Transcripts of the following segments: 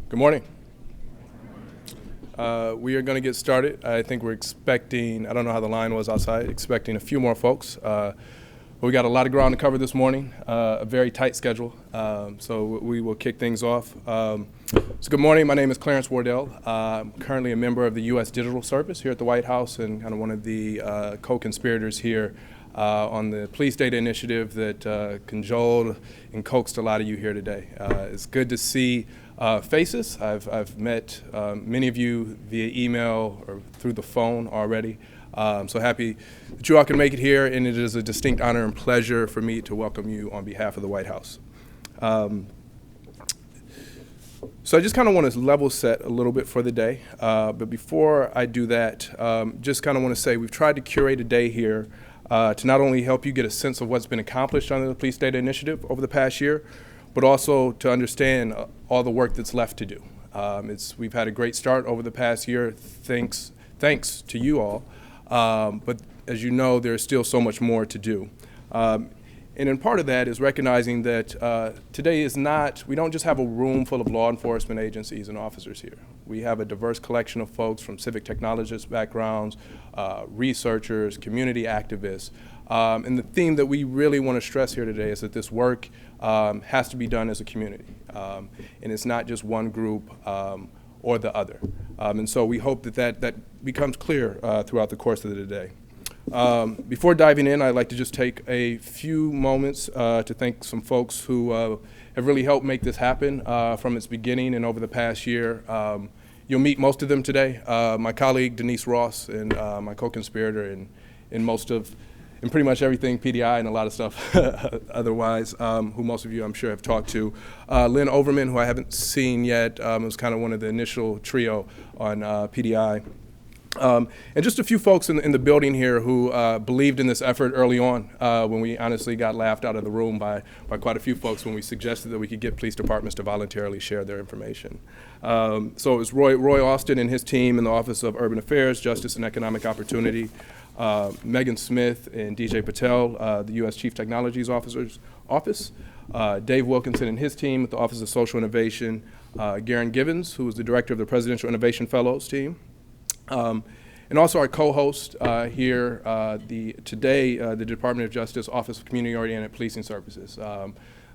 Good morning. We are going to get started. I think we're expecting, I don't know how the line was outside, expecting a few more folks. We got a lot of ground to cover this morning, a very tight schedule, so we will kick things off. So good morning, my name is Clarence Wardell. I'm currently a member of the U.S. Digital Service here at the White House and kind of one of the co-conspirators here on the police data initiative that cajoled and coaxed a lot of you here today. It's good to see faces. I've met many of you via email or through the phone already. So happy that you all can make it here, and it is a distinct honor and pleasure for me to welcome you on behalf of the White House. So I just kind of want to level set a little bit for the day, but before I do that, just kind of want to say we've tried to curate a day here to not only help you get a sense of what's been accomplished under the Police Data Initiative over the past year, but also to understand all the work that's left to do. We've had a great start over the past year, thanks to you all, but as you know, there's still so much more to do. And in part of that is recognizing that today is not, we don't just have a room full of law enforcement agencies and officers here. We have a diverse collection of folks from civic technologists backgrounds, researchers, community activists. And the theme that we really want to stress here today is that this work has to be done as a community. And it's not just one group or the other. And so we hope that becomes clear throughout the course of the day. Before diving in, I'd like to just take a few moments to thank some folks who have really helped make this happen from its beginning and over the past year. You'll meet most of them today. My colleague Denise Ross and my co-conspirator in pretty much everything PDI and a lot of stuff otherwise, who most of you I'm sure have talked to. Lynn Overman, who I haven't seen yet, was kind of one of the initial trio on PDI. And just a few folks in the building here who believed in this effort early on when we honestly got laughed out of the room by quite a few folks when we suggested that we could get police departments to voluntarily share their information. So it was Roy Austin and his team in the Office of Urban Affairs, Justice and Economic Opportunity, Megan Smith and DJ Patel, the U.S. Chief Technologies Office, Dave Wilkinson and his team at the Office of Social Innovation, Garen Givens, who was the director of the Presidential Innovation Fellows team, and also our co-host here today, the Department of Justice Office of Community Oriented Policing Services.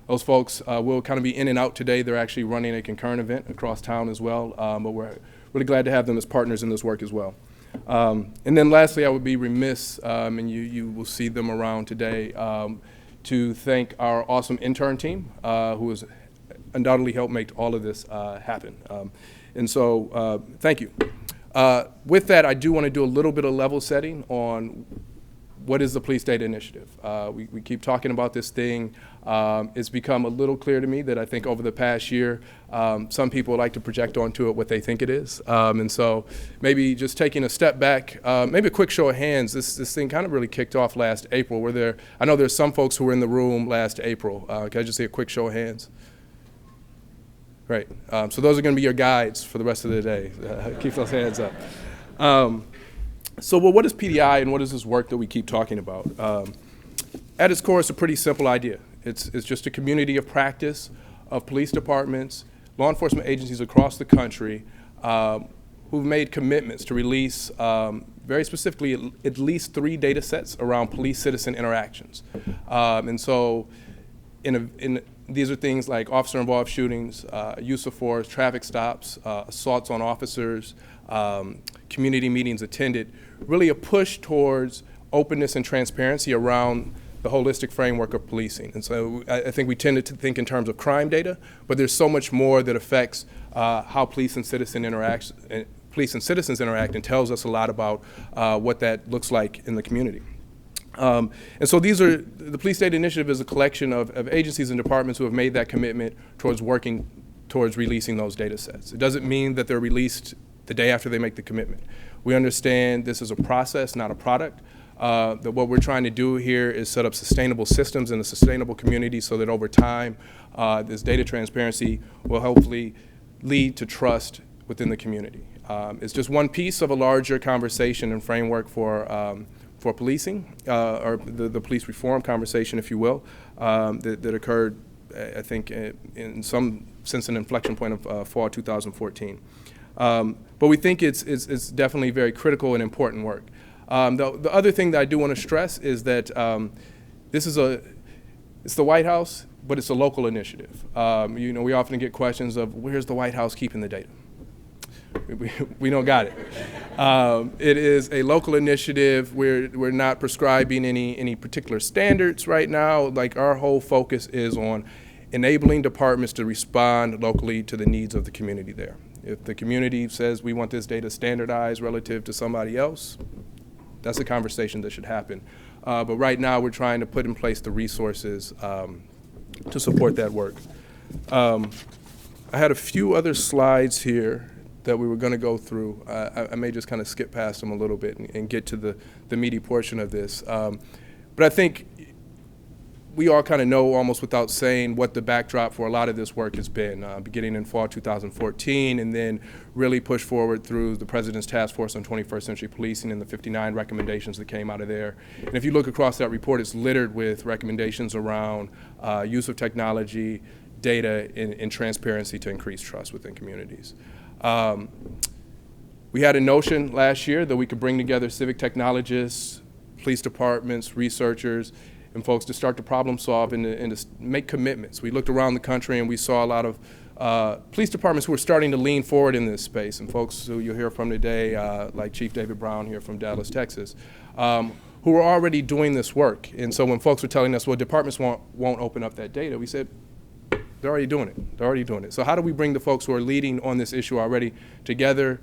Those folks will kind of be in and out today. They're actually running a concurrent event across town as well, but we're really glad to have them as partners in this work as well. And then lastly, I would be remiss, and you will see them around today, to thank our awesome intern team who has undoubtedly helped make all of this happen. And so thank you. With that, I do want to do a little bit of level setting on what is the Police Data Initiative. We keep talking about this thing. It's become a little clear to me that I think over the past year, some people like to project onto it what they think it is. And so maybe just taking a step back, maybe a quick show of hands, this thing kind of really kicked off last April. I know there's some folks who were in the room last April. Can I just see a quick show of hands? Great. So those are going to be your guides for the rest of the day. Keep those hands up. So what is PDI and what is this work that we keep talking about? At its core, it's a pretty simple idea. It's just a community of practice of police departments, law enforcement agencies across the country who've made commitments to release, very specifically, at least 3 data sets around police-citizen interactions. And so these are things like officer-involved shootings, use of force, traffic stops, assaults on officers, community meetings attended, really a push towards openness and transparency around the holistic framework of policing. And so I think we tended to think in terms of crime data, but there's so much more that affects how police and citizens interact and tells us a lot about what that looks like in the community. And so the Police Data Initiative is a collection of agencies and departments who have made that commitment towards working towards releasing those data sets. It doesn't mean that they're released the day after they make the commitment. We understand this is a process, not a product. That what we're trying to do here is set up sustainable systems in a sustainable community so that over time, this data transparency will hopefully lead to trust within the community. It's just one piece of a larger conversation and framework for policing, or the police reform conversation, if you will, that occurred, I think, in some since an inflection point of fall 2014. But we think it's definitely very critical and important work. The other thing that I do want to stress is that it's the White House, but it's a local initiative. We often get questions of where's the White House keeping the data? We don't got it. It is a local initiative. We're not prescribing any particular standards right now. Like, our whole focus is on enabling departments to respond locally to the needs of the community there. If the community says we want this data standardized relative to somebody else, that's a conversation that should happen. But right now we're trying to put in place the resources to support that work. I had a few other slides here that we were going to go through. I may just kind of skip past them a little bit and get to the meaty portion of this. But I think we all kind of know, almost without saying, what the backdrop for a lot of this work has been, beginning in fall 2014, and then really pushed forward through the President's Task Force on 21st Century Policing and the 59 recommendations that came out of there. And if you look across that report, it's littered with recommendations around use of technology, data, and transparency to increase trust within communities. We had a notion last year that we could bring together civic technologists, police departments, researchers, and folks to start to problem solve and to make commitments. We looked around the country and we saw a lot of police departments who were starting to lean forward in this space, and folks who you'll hear from today, like Chief David Brown here from Dallas, Texas, who were already doing this work. And so when folks were telling us, well, departments won't open up that data, we said, they're already doing it. They're already doing it. So how do we bring the folks who are leading on this issue already together,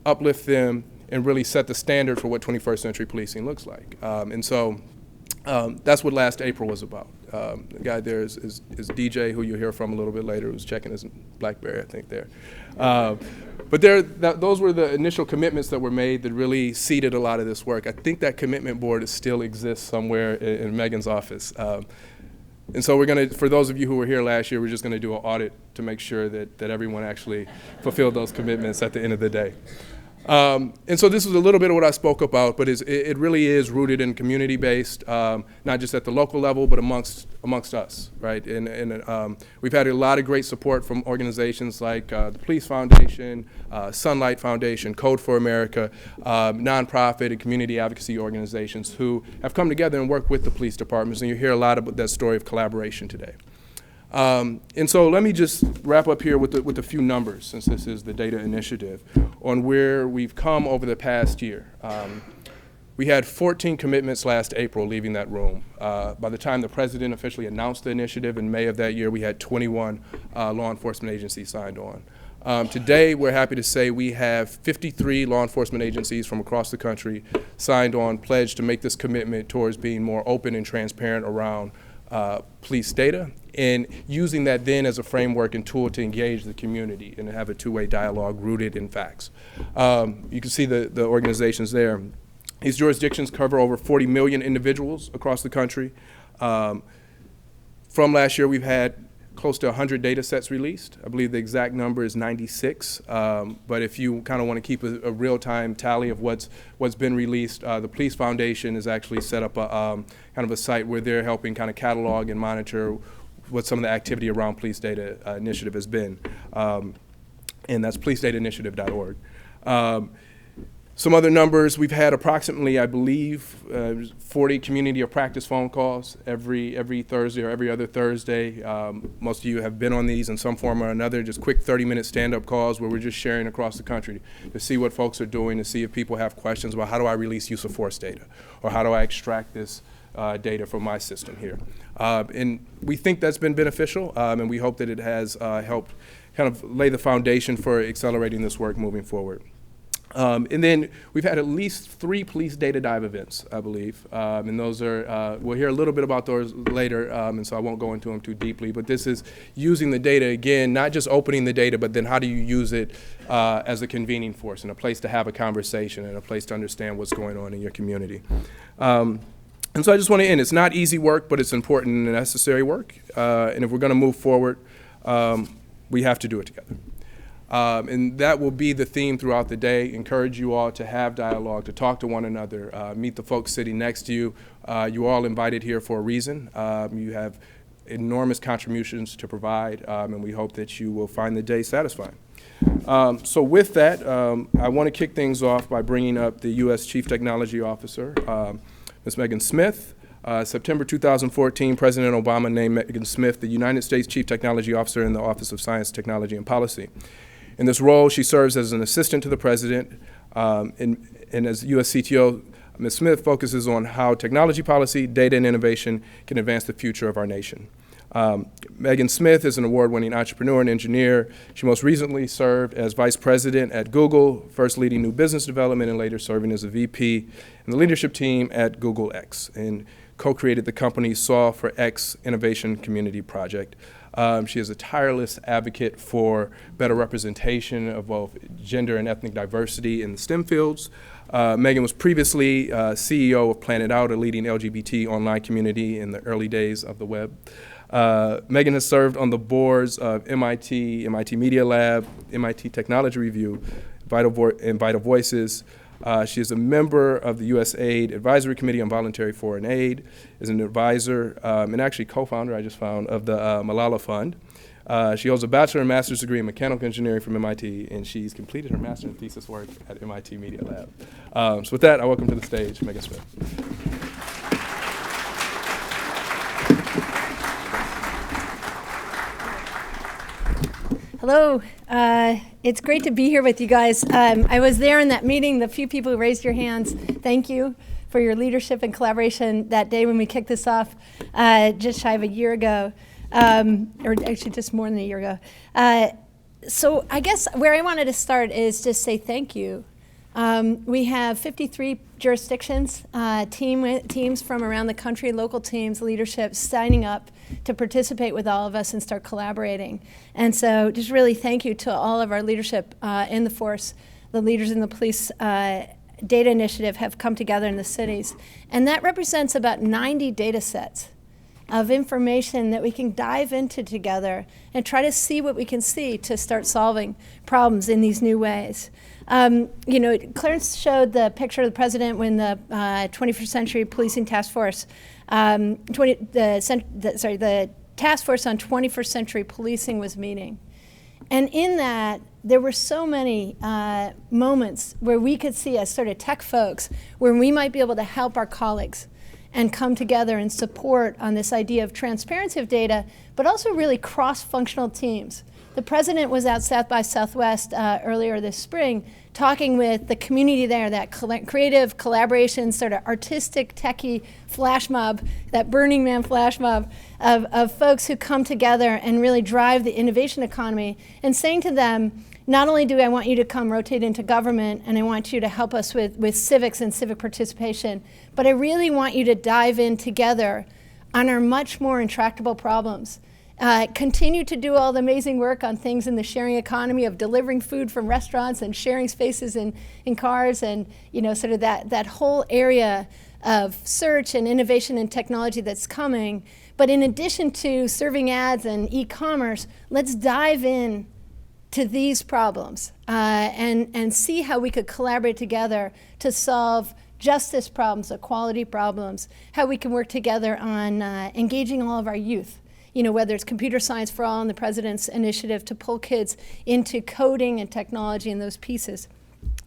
uplift them, and really set the standard for what 21st century policing looks like? That's what last April was about. The guy there is DJ, who you'll hear from a little bit later, who's checking his BlackBerry, I think, there. But those were the initial commitments that were made that really seeded a lot of this work. I think that commitment board still exists somewhere in Megan's office. And so we're going to, for those of you who were here last year, we're just going to do an audit to make sure that everyone actually fulfilled those commitments at the end of the day. And so this is a little bit of what I spoke about, but it really is rooted in community-based, not just at the local level, but amongst us, right? And we've had a lot of great support from organizations like the Police Foundation, Sunlight Foundation, Code for America, nonprofit and community advocacy organizations who have come together and worked with the police departments, and you hear a lot about that story of collaboration today. And so let me just wrap up here with a few numbers, since this is the data initiative, on where we've come over the past year. We had 14 commitments last April leaving that room. By the time the president officially announced the initiative in May of that year, we had 21 law enforcement agencies signed on. Today, we're happy to say we have 53 law enforcement agencies from across the country signed on, pledged to make this commitment towards being more open and transparent around police data, and using that then as a framework and tool to engage the community and have a two-way dialogue rooted in facts. You can see the organizations there. These jurisdictions cover over 40 million individuals across the country. From last year, we've had close to 100 data sets released. I believe the exact number is 96. But if you kind of want to keep a real-time tally of what's been released, the Police Foundation has actually set up a kind of a site where they're helping kind of catalog and monitor what some of the activity around police data initiative has been. And that's policedatainitiative.org. Some other numbers, we've had approximately, I believe, 40 community of practice phone calls every Thursday or every other Thursday. Most of you have been on these in some form or another, just quick 30-minute stand-up calls where we're just sharing across the country to see what folks are doing, to see if people have questions about how do I release use of force data, or how do I extract this data from my system here. And we think that's been beneficial, and we hope that it has helped kind of lay the foundation for accelerating this work moving forward. And then we've had at least 3 police data dive events, I believe, and those are, we'll hear a little bit about those later, and so I won't go into them too deeply, but this is using the data, again, not just opening the data, but then how do you use it as a convening force and a place to have a conversation and a place to understand what's going on in your community. And so I just want to end. It's not easy work, but it's important and necessary work, and if we're going to move forward, we have to do it together. And that will be the theme throughout the day. Encourage you all to have dialogue, to talk to one another, meet the folks sitting next to you. You all invited here for a reason. You have enormous contributions to provide, and we hope that you will find the day satisfying. So with that, I want to kick things off by bringing up the U.S. Chief Technology Officer, Ms. Megan Smith. September 2014, President Obama named Megan Smith the United States Chief Technology Officer in the Office of Science, Technology, and Policy. In this role, she serves as an assistant to the President, and as U.S. CTO, Ms. Smith focuses on how technology policy, data, and innovation can advance the future of our nation. Megan Smith is an award-winning entrepreneur and engineer. She most recently served as vice president at Google, first leading new business development and later serving as a VP in the leadership team at Google X, and co-created the company's Solve for X Innovation Community Project. She is a tireless advocate for better representation of both gender and ethnic diversity in the STEM fields. Megan was previously CEO of Planet Out, a leading LGBT online community in the early days of the web. Megan has served on the boards of MIT, MIT Media Lab, MIT Technology Review, and Vital Voices. She is a member of the USAID Advisory Committee on Voluntary Foreign Aid, is an advisor and actually co-founder, I just found, of the Malala Fund. She holds a bachelor and master's degree in mechanical engineering from MIT, and she's completed her master's and thesis work at MIT Media Lab. So with that, I welcome to the stage Megan Smith. Hello, it's great to be here with you guys. I was there in that meeting, the few people who raised your hands. Thank you for your leadership and collaboration that day when we kicked this off just shy of a year ago, or actually just more than a year ago. So I guess where I wanted to start is just say thank you. We have 53 jurisdictions, teams from around the country, local teams, leadership signing up to participate with all of us and start collaborating. And so just really thank you to all of our leadership in the force. The leaders in the police data initiative have come together in the cities. And that represents about 90 data sets of information that we can dive into together and try to see what we can see to start solving problems in these new ways. Clarence showed the picture of the president when the 21st Century Policing Task Force, the Task Force on 21st Century Policing was meeting. And in that, there were so many moments where we could see as sort of tech folks, where we might be able to help our colleagues and come together and support on this idea of transparency of data, but also really cross-functional teams. The president was out South by Southwest earlier this spring talking with the community there, that creative collaboration, sort of artistic, techie flash mob, that Burning Man flash mob of folks who come together and really drive the innovation economy, and saying to them, not only do I want you to come rotate into government and I want you to help us with civics and civic participation, but I really want you to dive in together on our much more intractable problems. Continue to do all the amazing work on things in the sharing economy of delivering food from restaurants and sharing spaces in cars, and sort of that whole area of search and innovation and technology that's coming. But in addition to serving ads and e-commerce, let's dive in to these problems and see how we could collaborate together to solve justice problems, equality problems, how we can work together on engaging all of our youth. Whether it's computer science for all and the president's initiative to pull kids into coding and technology and those pieces.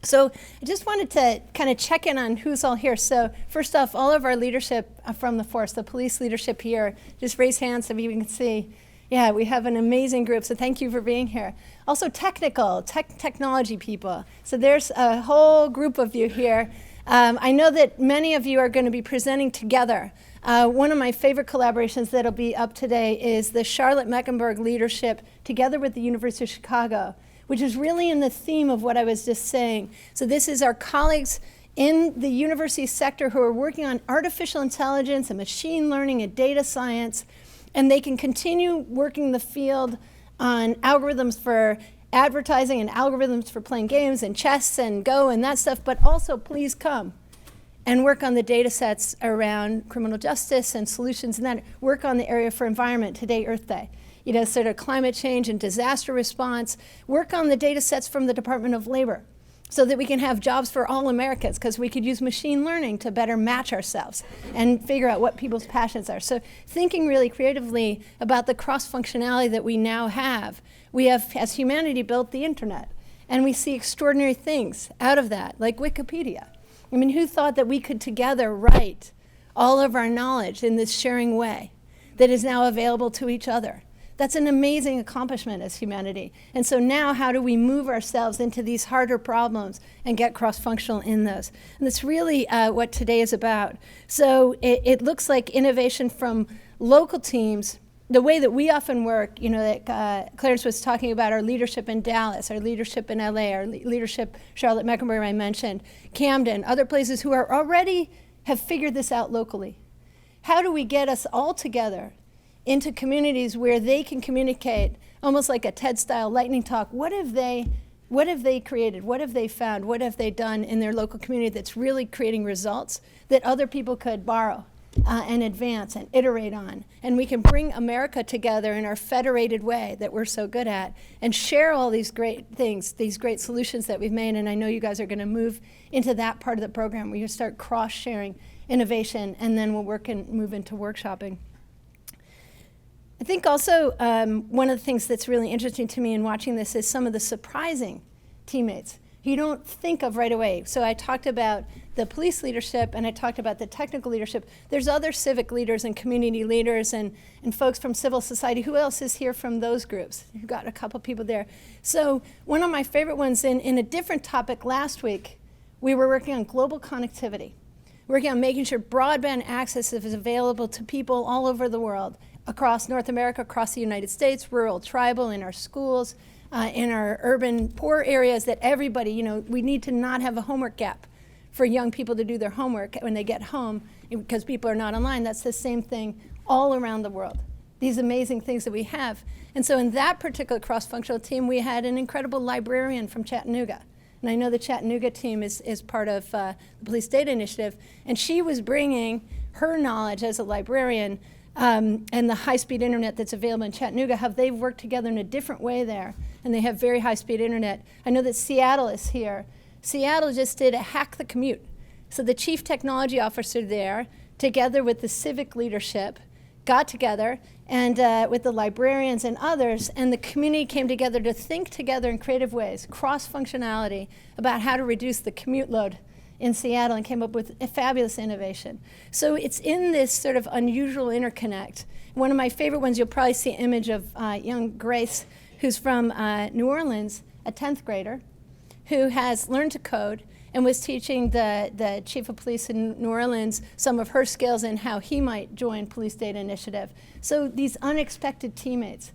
So I just wanted to kind of check in on who's all here. So first off, all of our leadership from the force, the police leadership here, just raise hands so you can see. Yeah, we have an amazing group, so thank you for being here. Also technology people. So there's a whole group of you here. I know that many of you are going to be presenting together. One of my favorite collaborations that'll be up today is the Charlotte Mecklenburg leadership together with the University of Chicago, which is really in the theme of what I was just saying. So this is our colleagues in the university sector who are working on artificial intelligence and machine learning and data science, and they can continue working the field on algorithms for advertising and algorithms for playing games and chess and Go and that stuff, but also please come and work on the data sets around criminal justice and solutions, and then work on the area for environment, today Earth Day. Sort of climate change and disaster response, work on the data sets from the Department of Labor so that we can have jobs for all Americans, because we could use machine learning to better match ourselves and figure out what people's passions are. So thinking really creatively about the cross-functionality that we now have. We have, as humanity, built the internet, and we see extraordinary things out of that, like Wikipedia. I mean, who thought that we could together write all of our knowledge in this sharing way that is now available to each other? That's an amazing accomplishment as humanity. And so now how do we move ourselves into these harder problems and get cross-functional in those? And that's really what today is about. So it looks like innovation from local teams, the way that we often work, you know, that Clarence was talking about our leadership in Dallas, our leadership in LA, our leadership, Charlotte Mecklenburg I mentioned, Camden, other places who are already have figured this out locally. How do we get us all together into communities where they can communicate almost like a TED-style lightning talk? What have they created? What have they found? What have they done in their local community that's really creating results that other people could borrow and advance and iterate on? And we can bring America together in our federated way that we're so good at and share all these great things, these great solutions that we've made. And I know you guys are going to move into that part of the program where you start cross-sharing innovation, and then we'll work and move into workshopping. I think also one of the things that's really interesting to me in watching this is some of the surprising teammates you don't think of right away. So I talked about the police leadership, and I talked about the technical leadership. There's other civic leaders and community leaders and folks from civil society. Who else is here from those groups? You've got a couple people there. So one of my favorite ones in a different topic last week, we were working on global connectivity, working on making sure broadband access is available to people all over the world, across North America, across the United States, rural, tribal, in our schools, in our urban poor areas, that everybody, you know, we need to not have a homework gap for young people to do their homework when they get home because people are not online. That's the same thing all around the world, these amazing things that we have. And so in that particular cross-functional team, we had an incredible librarian from Chattanooga. And I know the Chattanooga team is part of the Police Data Initiative, and she was bringing her knowledge as a librarian and the high-speed internet that's available in Chattanooga, how they've worked together in a different way there, and they have very high-speed internet. I know that Seattle is here. Seattle just did a hack the commute. So the chief technology officer there, together with the civic leadership, got together and with the librarians and others, and the community came together to think together in creative ways, cross-functionality, about how to reduce the commute load in Seattle, and came up with a fabulous innovation. So it's in this sort of unusual interconnect. One of my favorite ones, you'll probably see an image of young Grace, who's from New Orleans, a 10th grader, who has learned to code and was teaching the chief of police in New Orleans some of her skills and how he might join Police Data Initiative. So these unexpected teammates.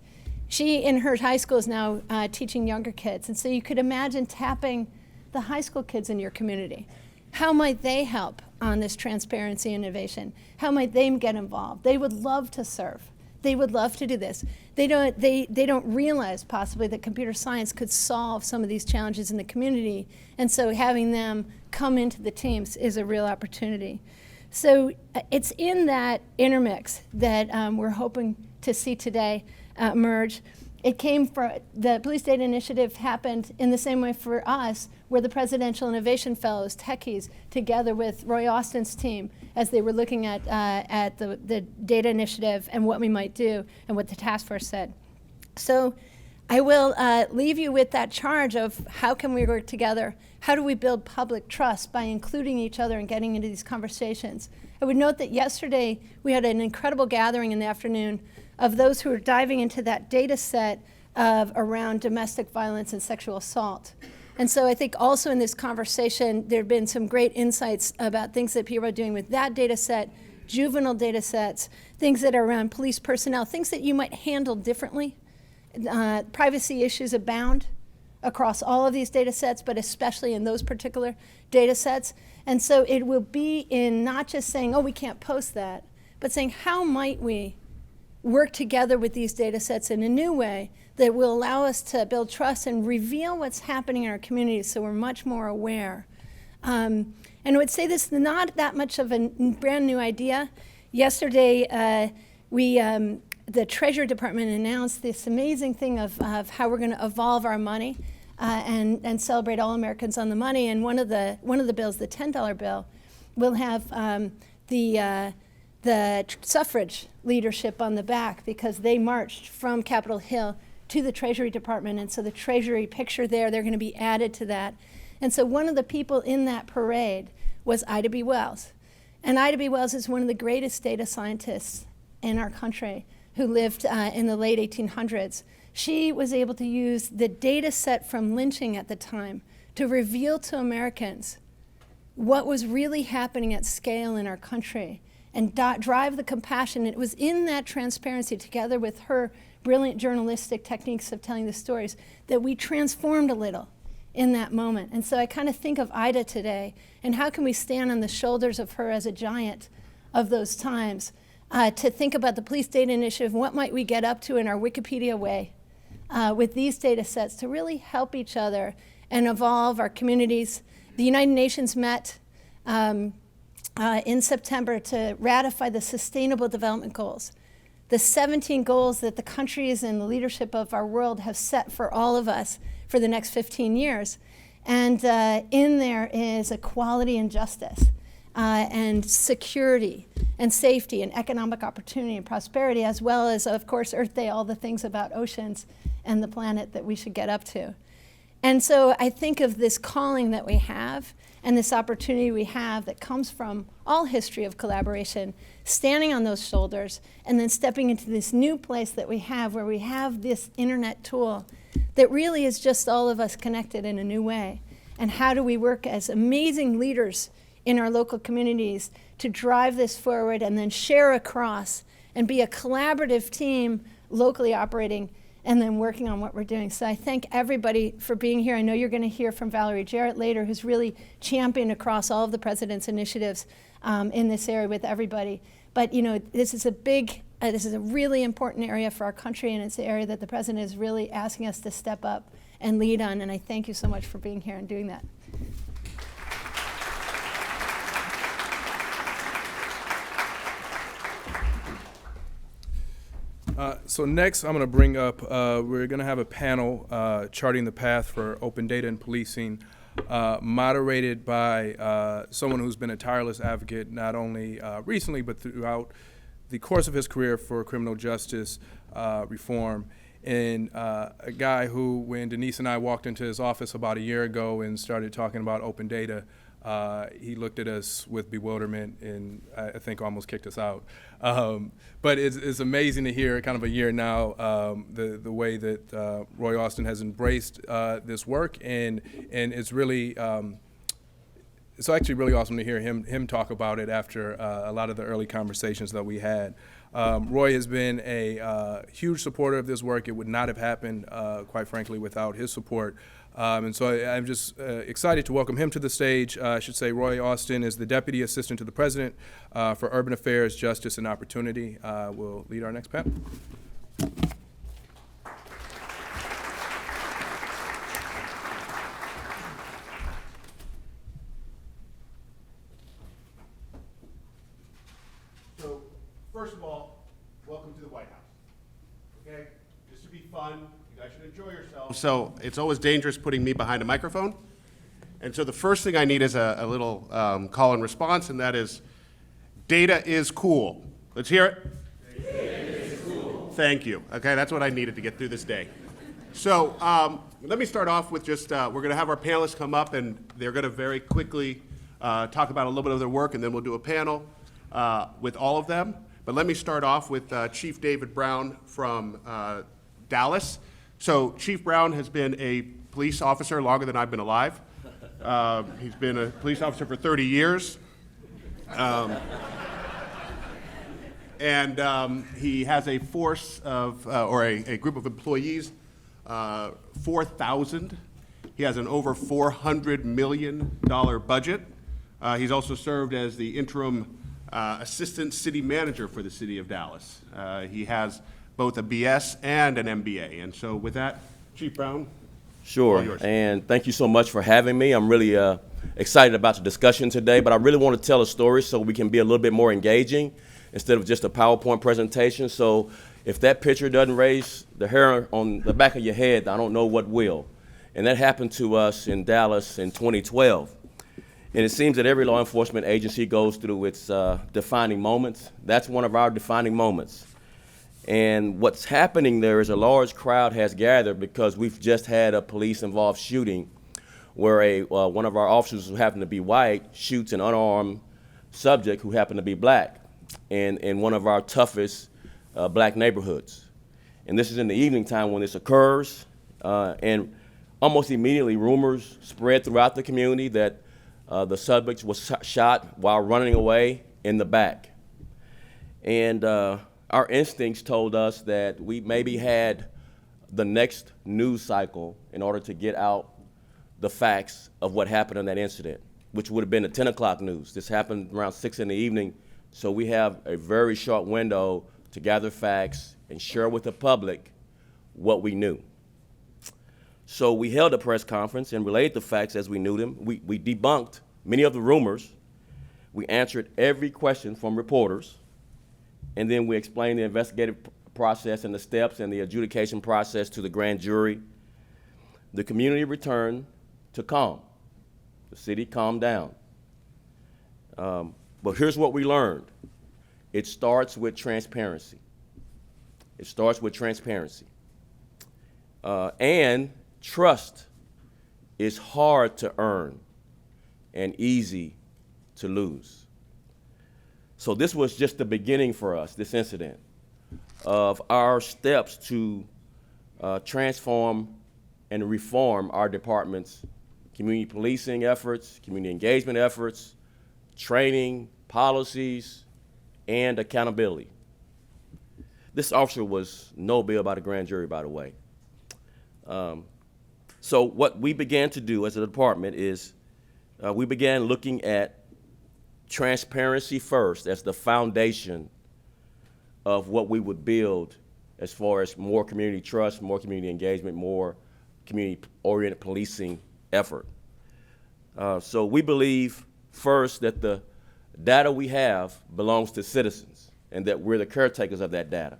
She, in her high school, is now teaching younger kids. And so you could imagine tapping the high school kids in your community. How might they help on this transparency innovation? How might they get involved? They would love to serve. They would love to do this. They don't realize possibly that computer science could solve some of these challenges in the community, and so having them come into the teams is a real opportunity. So it's in that intermix that we're hoping to see today emerge. It came from, the Police Data Initiative happened in the same way for us, where the Presidential Innovation Fellows, techies, together with Roy Austin's team, as they were looking at the data initiative and what we might do and what the task force said. So I will leave you with that charge of how can we work together? How do we build public trust by including each other and getting into these conversations? I would note that yesterday we had an incredible gathering in the afternoon of those who are diving into that data set of around domestic violence and sexual assault. And so I think also in this conversation, there have been some great insights about things that people are doing with that data set, juvenile data sets, things that are around police personnel, things that you might handle differently. Privacy issues abound across all of these data sets, but especially in those particular data sets. And so it will be in not just saying, oh, we can't post that, but saying, how might we work together with these data sets in a new way that will allow us to build trust and reveal what's happening in our communities so we're much more aware. And I would say this is not that much of a brand new idea. Yesterday, the Treasury Department announced this amazing thing of how we're going to evolve our money. and celebrate all Americans on the money. And one of the bills, the $10 bill, will have the suffrage leadership on the back, because they marched from Capitol Hill to the Treasury Department, and so the Treasury picture there, they're going to be added to that. And so one of the people in that parade was Ida B. Wells. And Ida B. Wells is one of the greatest data scientists in our country, who lived in the late 1800s. She was able to use the data set from lynching at the time to reveal to Americans what was really happening at scale in our country and drive the compassion. It was in that transparency, together with her brilliant journalistic techniques of telling the stories, that we transformed a little in that moment. And so I kind of think of Ida today, and how can we stand on the shoulders of her as a giant of those times, to think about the Police Data Initiative, what might we get up to in our Wikipedia way with these data sets to really help each other and evolve our communities. The United Nations met in September to ratify the Sustainable Development Goals, the 17 goals that the countries and the leadership of our world have set for all of us for the next 15 years. And in there is equality and justice, and security and safety and economic opportunity and prosperity, as well as, of course, Earth Day, all the things about oceans and the planet that we should get up to. And so I think of this calling that we have and this opportunity we have that comes from all history of collaboration, standing on those shoulders and then stepping into this new place that we have, where we have this internet tool that really is just all of us connected in a new way. And how do we work as amazing leaders in our local communities to drive this forward and then share across and be a collaborative team locally operating and then working on what we're doing. So I thank everybody for being here. I know you're going to hear from Valerie Jarrett later, who's really championed across all of the president's initiatives in this area with everybody. But you know, this is a really important area for our country, and it's the area that the president is really asking us to step up and lead on. And I thank you so much for being here and doing that. So next, I'm going to bring up, we're going to have a panel charting the path for open data and policing, moderated by someone who's been a tireless advocate, not only recently, but throughout the course of his career for criminal justice reform. And a guy who, when Denise and I walked into his office about a year ago and started talking about open data, he looked at us with bewilderment and I think almost kicked us out. But it's amazing to hear, kind of a year now, the way that Roy Austin has embraced this work, and it's really it's actually really awesome to hear him talk about it after a lot of the early conversations that we had. Roy has been a huge supporter of this work. It would not have happened, quite frankly, without his support. And so I'm just excited to welcome him to the stage. I should say Roy Austin is the Deputy Assistant to the President for Urban Affairs, Justice, and Opportunity. Will lead our next panel. So, first of all, welcome to the White House. Okay? This should be fun. You guys should enjoy yourselves. So, it's always dangerous putting me behind a microphone. And so the first thing I need is a little call and response, and that is, data is cool. Let's hear it. Data is cool. Thank you. Okay, that's what I needed to get through this day. So let me start off with just, we're going to have our panelists come up, and they're going to very quickly talk about a little bit of their work, and then we'll do a panel with all of them. But let me start off with Chief David Brown from Dallas. So Chief Brown has been a police officer longer than I've been alive. He's been a police officer for 30 years. And he has a force of, or a group of employees, 4,000. He has an over $400 million budget. He's also served as the interim assistant city manager for the city of Dallas. He has both a BS and an MBA. And so with that, Chief Brown. Sure, and thank you so much for having me. I'm really excited about the discussion today, but I really want to tell a story so we can be a little bit more engaging instead of just a PowerPoint presentation. So if that picture doesn't raise the hair on the back of your head, I don't know what will. And that happened to us in Dallas in 2012. And it seems that every law enforcement agency goes through its defining moments. That's one of our defining moments. And what's happening there is a large crowd has gathered because we've just had a police-involved shooting where one of our officers who happened to be white shoots an unarmed subject who happened to be black in one of our toughest black neighborhoods. And this is in the evening time when this occurs, and almost immediately rumors spread throughout the community that the subject was shot while running away in the back. And our instincts told us that we maybe had the next news cycle in order to get out the facts of what happened in that incident, which would have been the 10 o'clock news. This happened around 6 in the evening, so we have a very short window to gather facts and share with the public what we knew. So we held a press conference and relayed the facts as we knew them. We debunked many of the rumors. We answered every question from reporters, and then we explained the investigative process and the steps and the adjudication process to the grand jury. The community returned to calm. The city calmed down. But here's what we learned. It starts with transparency. It starts with transparency. And trust is hard to earn and easy to lose. So this was just the beginning for us, this incident, of our steps to transform and reform our department's community policing efforts, community engagement efforts, training, policies, and accountability. This officer was no bill by the grand jury, by the way. So what we began to do as a department is we began looking at transparency first as the foundation of what we would build as far as more community trust, more community engagement, more community-oriented policing effort. So we believe first that the data we have belongs to citizens and that we're the caretakers of that data.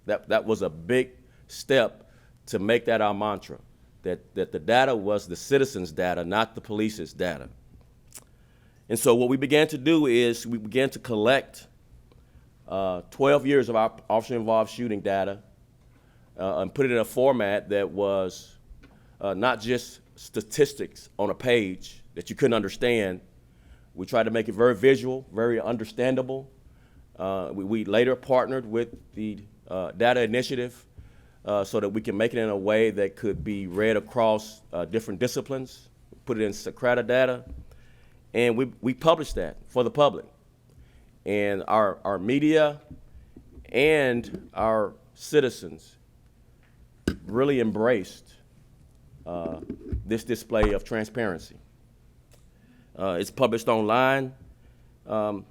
That was a big step to make that our mantra, that the data was the citizens' data, not the police's data. And so what we began to do is we began to collect 12 years of our officer-involved shooting data and put it in a format that was not just statistics on a page that you couldn't understand. We tried to make it very visual, very understandable. We later partnered with the Data Initiative so that we can make it in a way that could be read across different disciplines, put it in Socrata data, and we published that for the public. And our media and our citizens really embraced this display of transparency. It's published online. The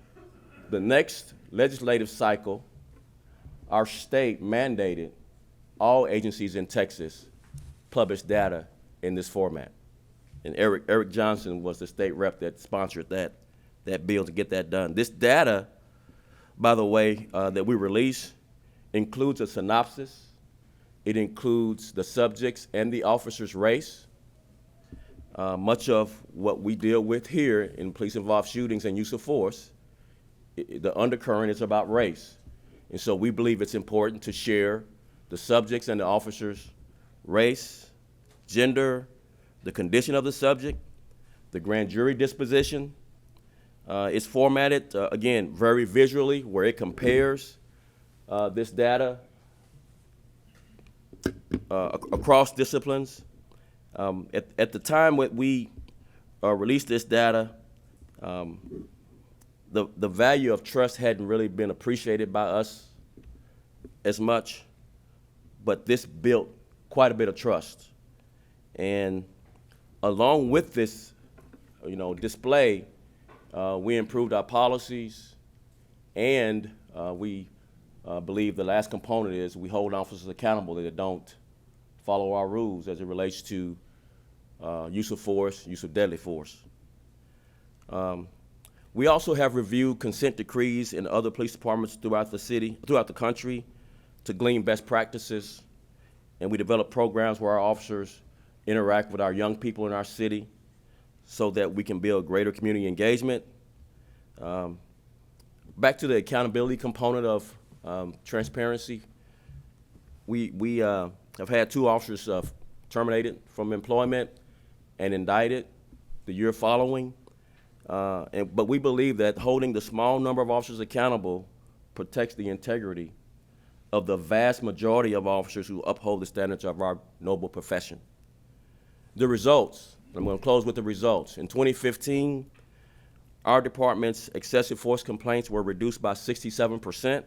next legislative cycle, our state mandated all agencies in Texas publish data in this format. And Eric Johnson was the state rep that sponsored that bill to get that done. This data, by the way, that we release includes a synopsis. It includes the subjects and the officer's race. Much of what we deal with here in police-involved shootings and use of force, the undercurrent is about race. And so we believe it's important to share the subjects and the officer's race, gender, the condition of the subject, the grand jury disposition. It's formatted, again, very visually, where it compares this data across disciplines. At the time when we released this data, the value of trust hadn't really been appreciated by us as much, but this built quite a bit of trust. And along with this, display, we improved our policies, and we believe the last component is we hold officers accountable that don't follow our rules as it relates to use of force, use of deadly force. We also have reviewed consent decrees in other police departments throughout the country to glean best practices, and we develop programs where our officers interact with our young people in our city so that we can build greater community engagement. Back to the accountability component of transparency, we have had 2 officers terminated from employment and indicted the year following. But we believe that holding the small number of officers accountable protects the integrity of the vast majority of officers who uphold the standards of our noble profession. The results, I'm going to close with the results. In 2015, our department's excessive force complaints were reduced by 67%,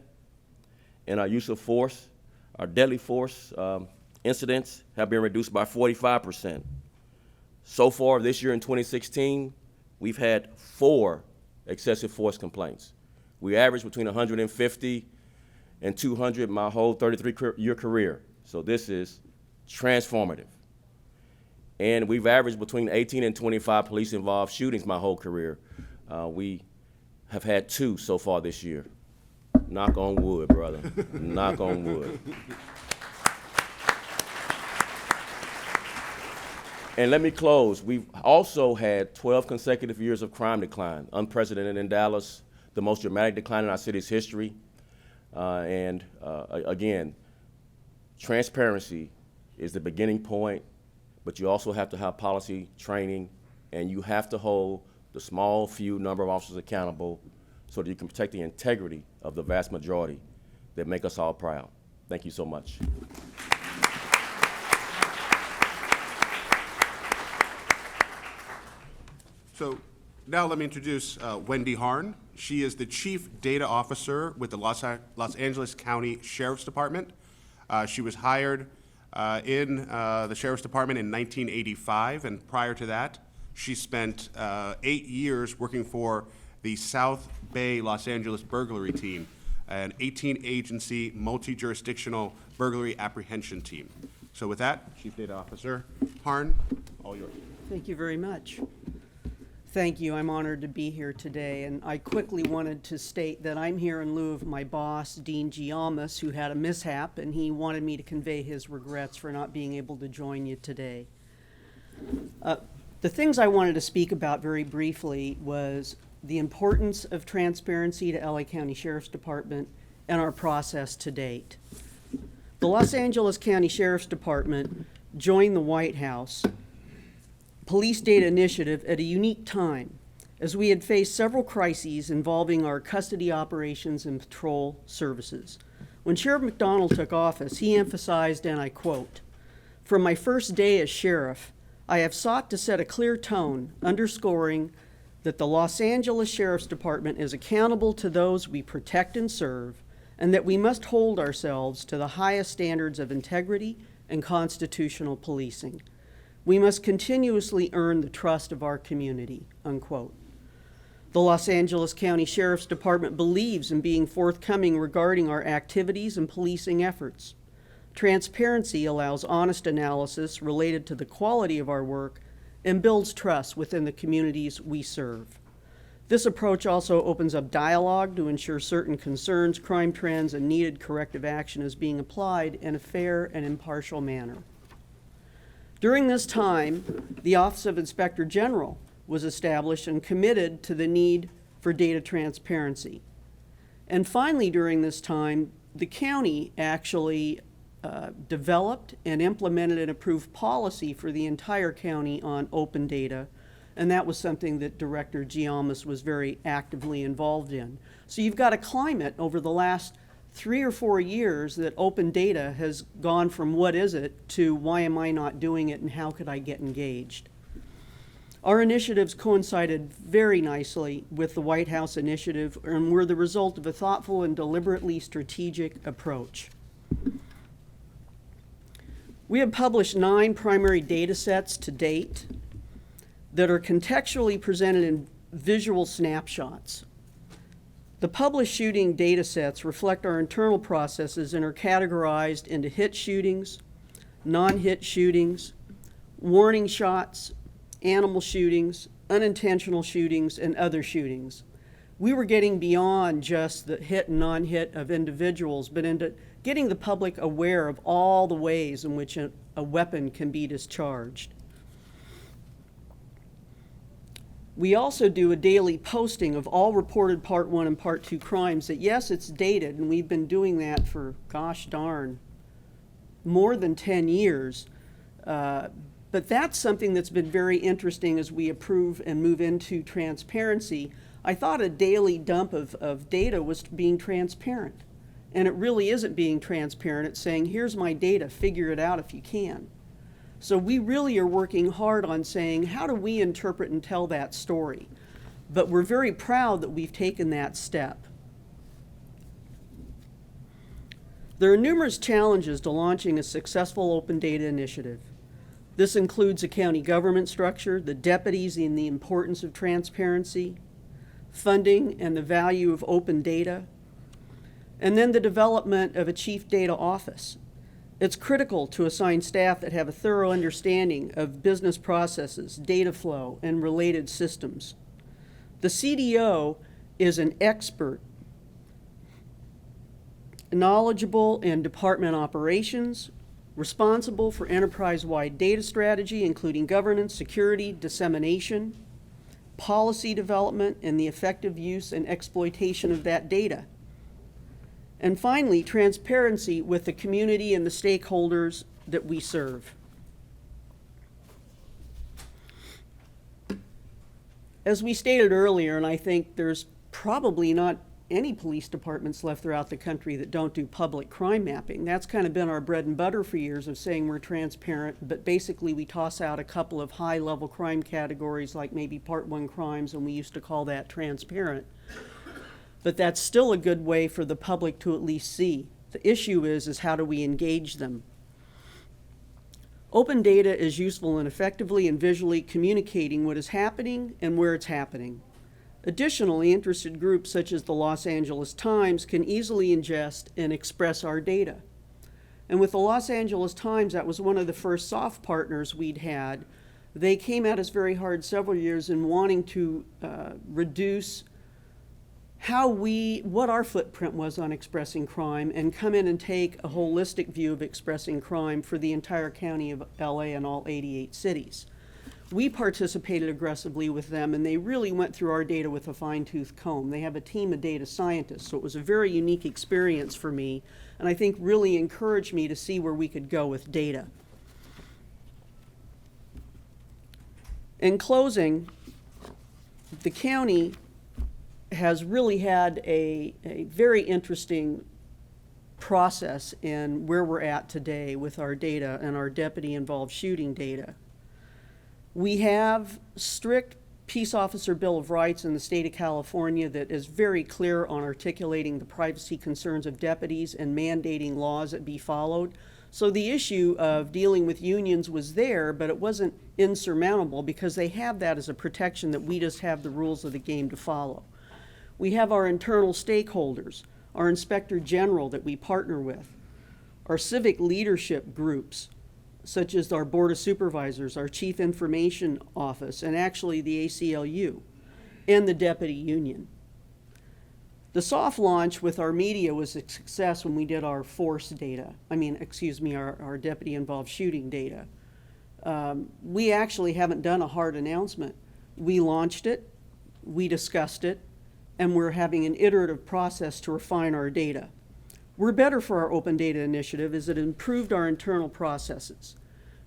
and our use of force, our deadly force incidents have been reduced by 45%. So far this year in 2016, we've had 4 excessive force complaints. We average between 150 and 200 my whole 33-year career. So this is transformative. And we've averaged between 18 and 25 police-involved shootings my whole career. We have had 2 so far this year. Knock on wood, brother. Knock on wood. And let me close. We've also had 12 consecutive years of crime decline, unprecedented in Dallas, the most dramatic decline in our city's history. Again, transparency is the beginning point, but you also have to have policy training, and you have to hold the small few number of officers accountable so that you can protect the integrity of the vast majority that make us all proud. Thank you so much. So now let me introduce Wendy Harn. She is the Chief Data Officer with the Los Angeles County Sheriff's Department. She was hired in the Sheriff's Department in 1985, and prior to that, she spent 8 years working for the South Bay Los Angeles Burglary Team, an 18-agency, multi-jurisdictional burglary apprehension team. So with that, Chief Data Officer Harn, all yours. Thank you very much. Thank you. I'm honored to be here today, and I quickly wanted to state that I'm here in lieu of my boss, Dean Giamas, who had a mishap, and he wanted me to convey his regrets for not being able to join you today. The things I wanted to speak about very briefly was the importance of transparency to LA County Sheriff's Department and our process to date. The Los Angeles County Sheriff's Department joined the White House Police Data Initiative at a unique time, as we had faced several crises involving our custody operations and patrol services. When Sheriff McDonald took office, he emphasized, and I quote, "From my first day as sheriff, I have sought to set a clear tone, underscoring that the Los Angeles Sheriff's Department is accountable to those we protect and serve, and that we must hold ourselves to the highest standards of integrity and constitutional policing. We must continuously earn the trust of our community," unquote. The Los Angeles County Sheriff's Department believes in being forthcoming regarding our activities and policing efforts. Transparency allows honest analysis related to the quality of our work and builds trust within the communities we serve. This approach also opens up dialogue to ensure certain concerns, crime trends, and needed corrective action is being applied in a fair and impartial manner. During this time, the Office of Inspector General was established and committed to the need for data transparency. And finally, during this time, the county actually developed and implemented an approved policy for the entire county on open data, and that was something that Director Giamas was very actively involved in. So you've got a climate over the last 3 or 4 years that open data has gone from what is it to why am I not doing it and how could I get engaged. Our initiatives coincided very nicely with the White House initiative and were the result of a thoughtful and deliberately strategic approach. We have published 9 primary data sets to date that are contextually presented in visual snapshots. The published shooting data sets reflect our internal processes and are categorized into hit shootings, non-hit shootings, warning shots, animal shootings, unintentional shootings, and other shootings. We were getting beyond just the hit and non-hit of individuals, but into getting the public aware of all the ways in which a weapon can be discharged. We also do a daily posting of all reported Part 1 and Part 2 crimes that, yes, it's dated, and we've been doing that for, gosh darn, more than 10 years. But that's something that's been very interesting as we approve and move into transparency. I thought a daily dump of data was being transparent, and it really isn't being transparent. It's saying, here's my data, figure it out if you can. So we really are working hard on saying, how do we interpret and tell that story? But we're very proud that we've taken that step. There are numerous challenges to launching a successful open data initiative. This includes a county government structure, the deputies and the importance of transparency, funding and the value of open data, and then the development of a chief data office. It's critical to assign staff that have a thorough understanding of business processes, data flow, and related systems. The CDO is an expert, knowledgeable in department operations, responsible for enterprise-wide data strategy, including governance, security, dissemination, policy development, and the effective use and exploitation of that data. And finally, transparency with the community and the stakeholders that we serve. As we stated earlier, and I think there's probably not any police departments left throughout the country that don't do public crime mapping. That's kind of been our bread and butter for years, of saying we're transparent, but basically we toss out a couple of high-level crime categories like maybe Part 1 crimes, and we used to call that transparent. But that's still a good way for the public to at least see. The issue is how do we engage them? Open data is useful in effectively and visually communicating what is happening and where it's happening. Additionally, interested groups such as the Los Angeles Times can easily ingest and express our data. And with the Los Angeles Times, that was one of the first soft partners we'd had. They came at us very hard several years in wanting to reduce what our footprint was on expressing crime and come in and take a holistic view of expressing crime for the entire county of LA and all 88 cities. We participated aggressively with them, and they really went through our data with a fine-tooth comb. They have a team of data scientists, so it was a very unique experience for me, and I think really encouraged me to see where we could go with data. In closing, the county has really had a very interesting process in where we're at today with our data and our deputy-involved shooting data. We have strict Peace Officer Bill of Rights in the state of California that is very clear on articulating the privacy concerns of deputies and mandating laws that be followed. So the issue of dealing with unions was there, but it wasn't insurmountable because they have that as a protection that we just have the rules of the game to follow. We have our internal stakeholders, our Inspector General that we partner with, our civic leadership groups, such as our Board of Supervisors, our Chief Information Office, and actually the ACLU, and the Deputy Union. The soft launch with our media was a success when we did our force data. Our deputy-involved shooting data. We actually haven't done a hard announcement. We launched it, we discussed it, and we're having an iterative process to refine our data. We're better for our open data initiative as it improved our internal processes.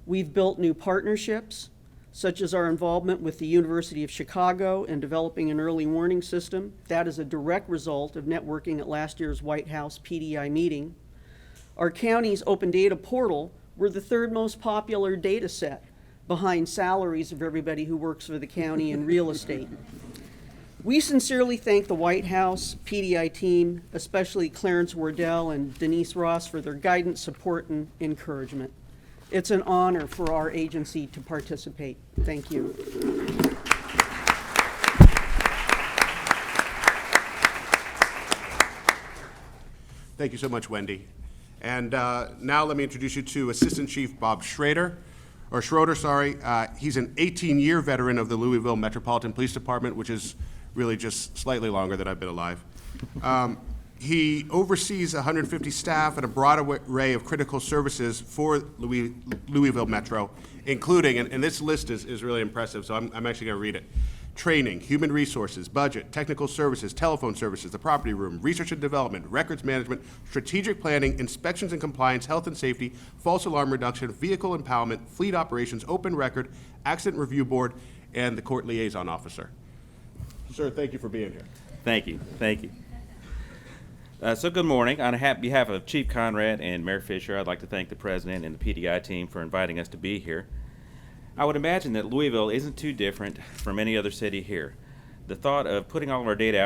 We've built new partnerships, such as our involvement with the University of Chicago in developing an early warning system. That is a direct result of networking at last year's White House PDI meeting. Our county's open data portal, we're the third most popular data set behind salaries of everybody who works for the county in real estate. We sincerely thank the White House PDI team, especially Clarence Wardell and Denise Ross, for their guidance, support, and encouragement. It's an honor for our agency to participate. Thank you. Thank you so much, Wendy. And now let me introduce you to Assistant Chief Bob Schroeder. He's an 18-year veteran of the Louisville Metropolitan Police Department, which is really just slightly longer than I've been alive. He oversees 150 staff and a broad array of critical services for Louisville Metro, including, and this list is really impressive, so I'm actually going to read it. Training, human resources, budget, technical services, telephone services, the property room, research and development, records management, strategic planning, inspections and compliance, health and safety, false alarm reduction, vehicle impoundment, fleet operations, open record, accident review board, and the court liaison officer. Sir, thank you for being here. Thank you. Thank you. So good morning. On behalf of Chief Conrad and Mayor Fisher, I'd like to thank the President and the PDI team for inviting us to be here. I would imagine that Louisville isn't too different from any other city here. The thought of putting all of our data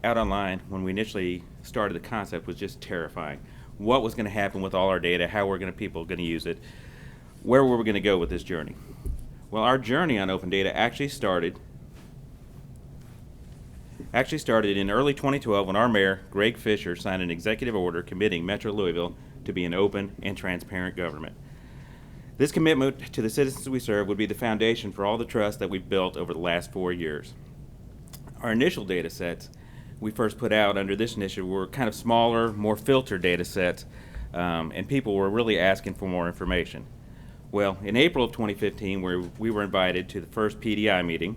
out online when we initially started the concept was just terrifying. What was going to happen with all our data, how were people going to use it, where were we going to go with this journey? Well, our journey on open data actually started in early 2012 when our mayor, Greg Fisher, signed an executive order committing Metro Louisville to be an open and transparent government. This commitment to the citizens we serve would be the foundation for all the trust that we've built over the last 4 years. Our initial data sets we first put out under this initiative were kind of smaller, more filtered data sets, and people were really asking for more information. Well, in April of 2015, we were invited to the first PDI meeting,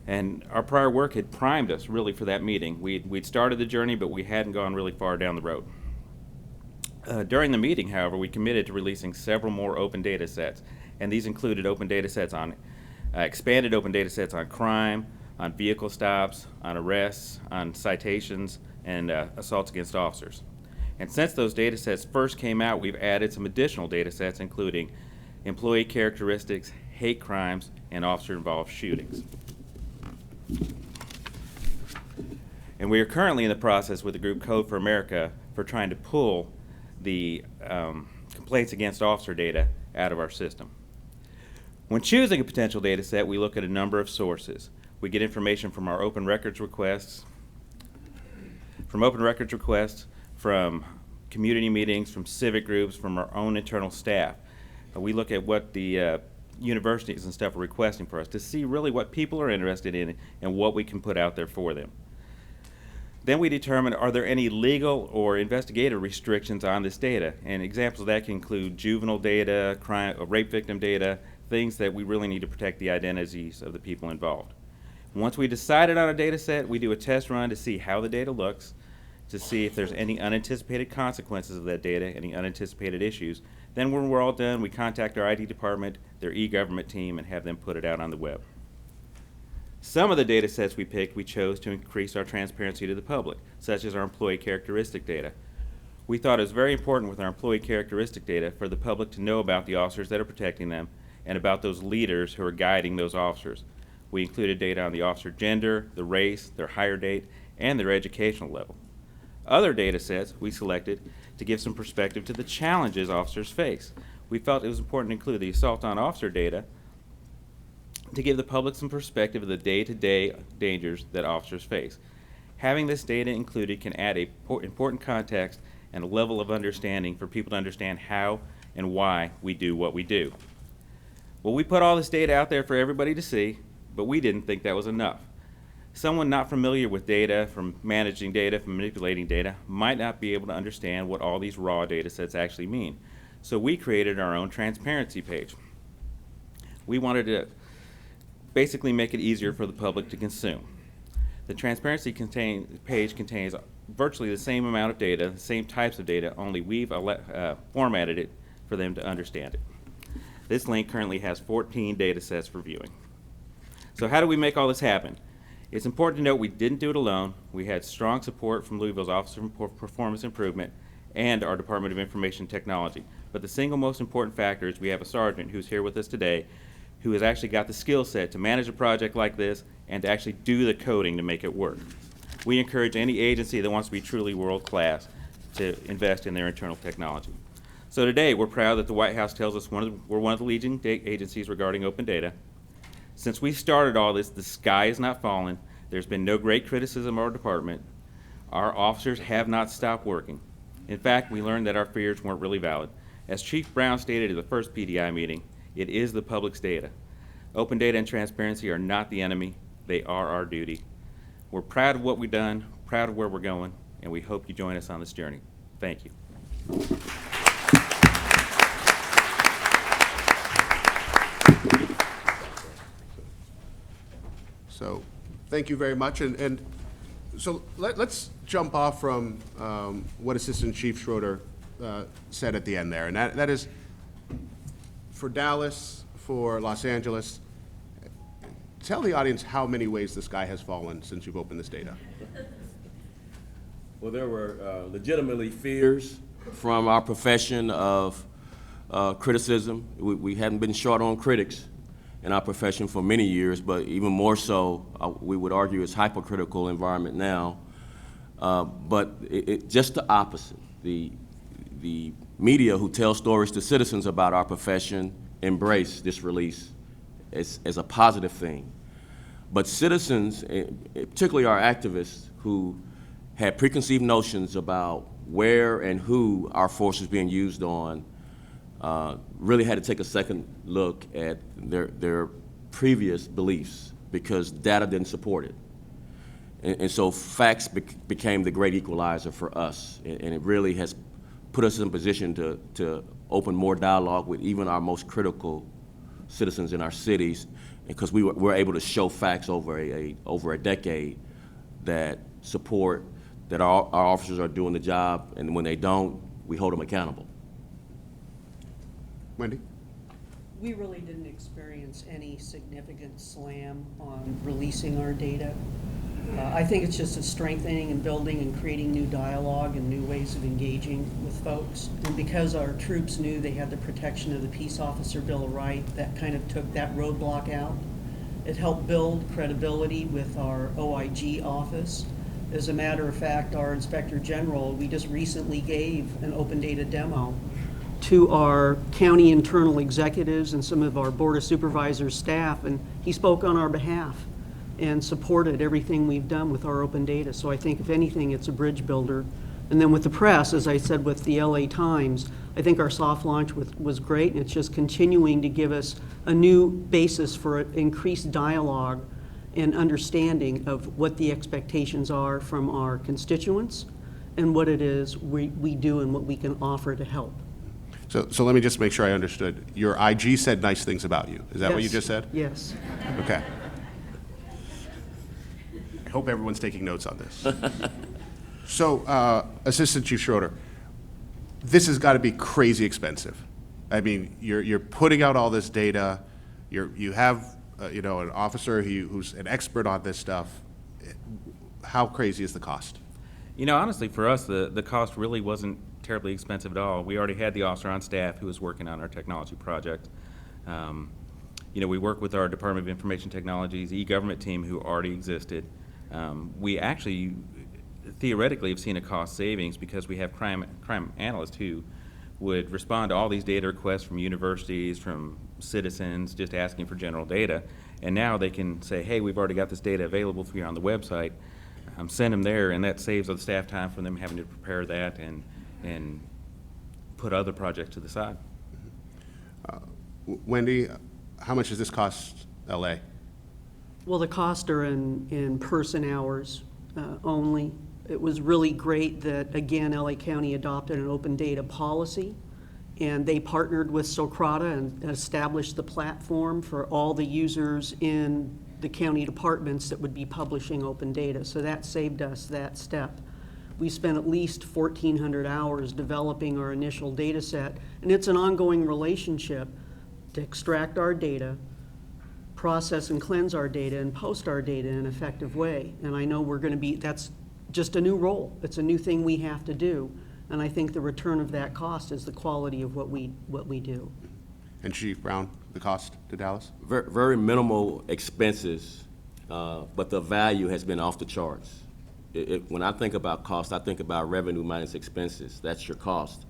and our prior work had primed us really for that meeting. We'd started the journey, but we hadn't gone really far down the road. During the meeting, however, we committed to releasing several more open data sets, and these included open data sets on, expanded open data sets on crime, on vehicle stops, on arrests, on citations, and assaults against officers. And since those data sets first came out, we've added some additional data sets, including employee characteristics, hate crimes, and officer-involved shootings. And we are currently in the process with the group Code for America for trying to pull the complaints against officer data out of our system. When choosing a potential data set, we look at a number of sources. We get information from our open records requests, from community meetings, from civic groups, from our own internal staff. We look at what the universities and stuff are requesting for us to see really what people are interested in and what we can put out there for them. Then we determine, are there any legal or investigative restrictions on this data? And examples of that can include juvenile data, crime, rape victim data, things that we really need to protect the identities of the people involved. Once we decided on a data set, we do a test run to see how the data looks, to see if there's any unanticipated consequences of that data, any unanticipated issues. Then when we're all done, we contact our IT department, their e-government team, and have them put it out on the web. Some of the data sets we picked, we chose to increase our transparency to the public, such as our employee characteristic data. We thought it was very important with our employee characteristic data for the public to know about the officers that are protecting them and about those leaders who are guiding those officers. We included data on the officer gender, the race, their hire date, and their educational level. Other data sets we selected to give some perspective to the challenges officers face. We felt it was important to include the assault on officer data to give the public some perspective of the day-to-day dangers that officers face. Having this data included can add important context and a level of understanding for people to understand how and why we do what we do. Well, we put all this data out there for everybody to see, but we didn't think that was enough. Someone not familiar with data, from managing data, from manipulating data, might not be able to understand what all these raw data sets actually mean. So we created our own transparency page. We wanted to basically make it easier for the public to consume. The transparency page contains virtually the same amount of data, the same types of data, only we've formatted it for them to understand it. This link currently has 14 data sets for viewing. So how do we make all this happen? It's important to note we didn't do it alone. We had strong support from Louisville's Office of Performance Improvement and our Department of Information Technology. But the single most important factor is we have a sergeant who's here with us today who has actually got the skill set to manage a project like this and to actually do the coding to make it work. We encourage any agency that wants to be truly world-class to invest in their internal technology. So today, we're proud that the White House tells us we're one of the leading agencies regarding open data. Since we started all this, the sky has not fallen. There's been no great criticism of our department. Our officers have not stopped working. In fact, we learned that our fears weren't really valid. As Chief Brown stated at the first PDI meeting, it is the public's data. Open data and transparency are not the enemy. They are our duty. We're proud of what we've done, proud of where we're going, and we hope you join us on this journey. Thank you. So, thank you very much. And so let's jump off from what Assistant Chief Schroeder said at the end there. And that is, for Dallas, for Los Angeles, tell the audience how many ways the sky has fallen since you've opened this data. Well, there were legitimately fears from our profession of criticism. We hadn't been short on critics in our profession for many years, but even more so, we would argue it's hypercritical environment now. But just the opposite. The media who tell stories to citizens about our profession embrace this release as a positive thing. But citizens, particularly our activists who had preconceived notions about where and who our force was being used on, really had to take a second look at their previous beliefs because data didn't support it. And so facts became the great equalizer for us, and it really has put us in a position to open more dialogue with even our most critical citizens in our cities, because we were able to show facts over a decade that support that our officers are doing the job, and when they don't, we hold them accountable. Wendy? We really didn't experience any significant slam on releasing our data. I think it's just a strengthening and building and creating new dialogue and new ways of engaging with folks. And because our troops knew they had the protection of the Peace Officer Bill of Rights, that kind of took that roadblock out. It helped build credibility with our OIG office. As a matter of fact, our Inspector General, we just recently gave an open data demo to our county internal executives and some of our Board of Supervisors staff, and he spoke on our behalf and supported everything we've done with our open data. So I think if anything, it's a bridge builder. And then with the press, as I said with the LA Times, I think our soft launch was great, and it's just continuing to give us a new basis for increased dialogue and understanding of what the expectations are from our constituents and what it is we do and what we can offer to help. So let me just make sure I understood. Your IG said nice things about you. Is that what you Yes. just said? Yes. Okay. I hope everyone's taking notes on this. So, Assistant Chief Schroeder, this has got to be crazy expensive. I mean, you're putting out all this data. You have an officer who's an expert on this stuff. How crazy is the cost? You know, honestly, for us, the cost really wasn't terribly expensive at all. We already had the officer on staff who was working on our technology project. We work with our Department of Information Technology's e-government team who already existed. We actually theoretically have seen a cost savings because we have crime analysts who would respond to all these data requests from universities, from citizens, just asking for general data. And now they can say, hey, we've already got this data available for you on the website. Send them there, and that saves the staff time from them having to prepare that and put other projects to the side. Wendy, how much does this cost LA? Well, the costs are in person hours only. It was really great that, again, LA County adopted an open data policy, and they partnered with Socrata and established the platform for all the users in the county departments that would be publishing open data. So that saved us that step. We spent at least 1,400 hours developing our initial data set, and it's an ongoing relationship to extract our data, process and cleanse our data, and post our data in an effective way. And I know that's just a new role. It's a new thing we have to do. And I think the return of that cost is the quality of what we do. And Chief Brown, the cost to Dallas? Very, very minimal expenses, but the value has been off the charts. When I think about cost, I think about revenue minus expenses. That's your cost.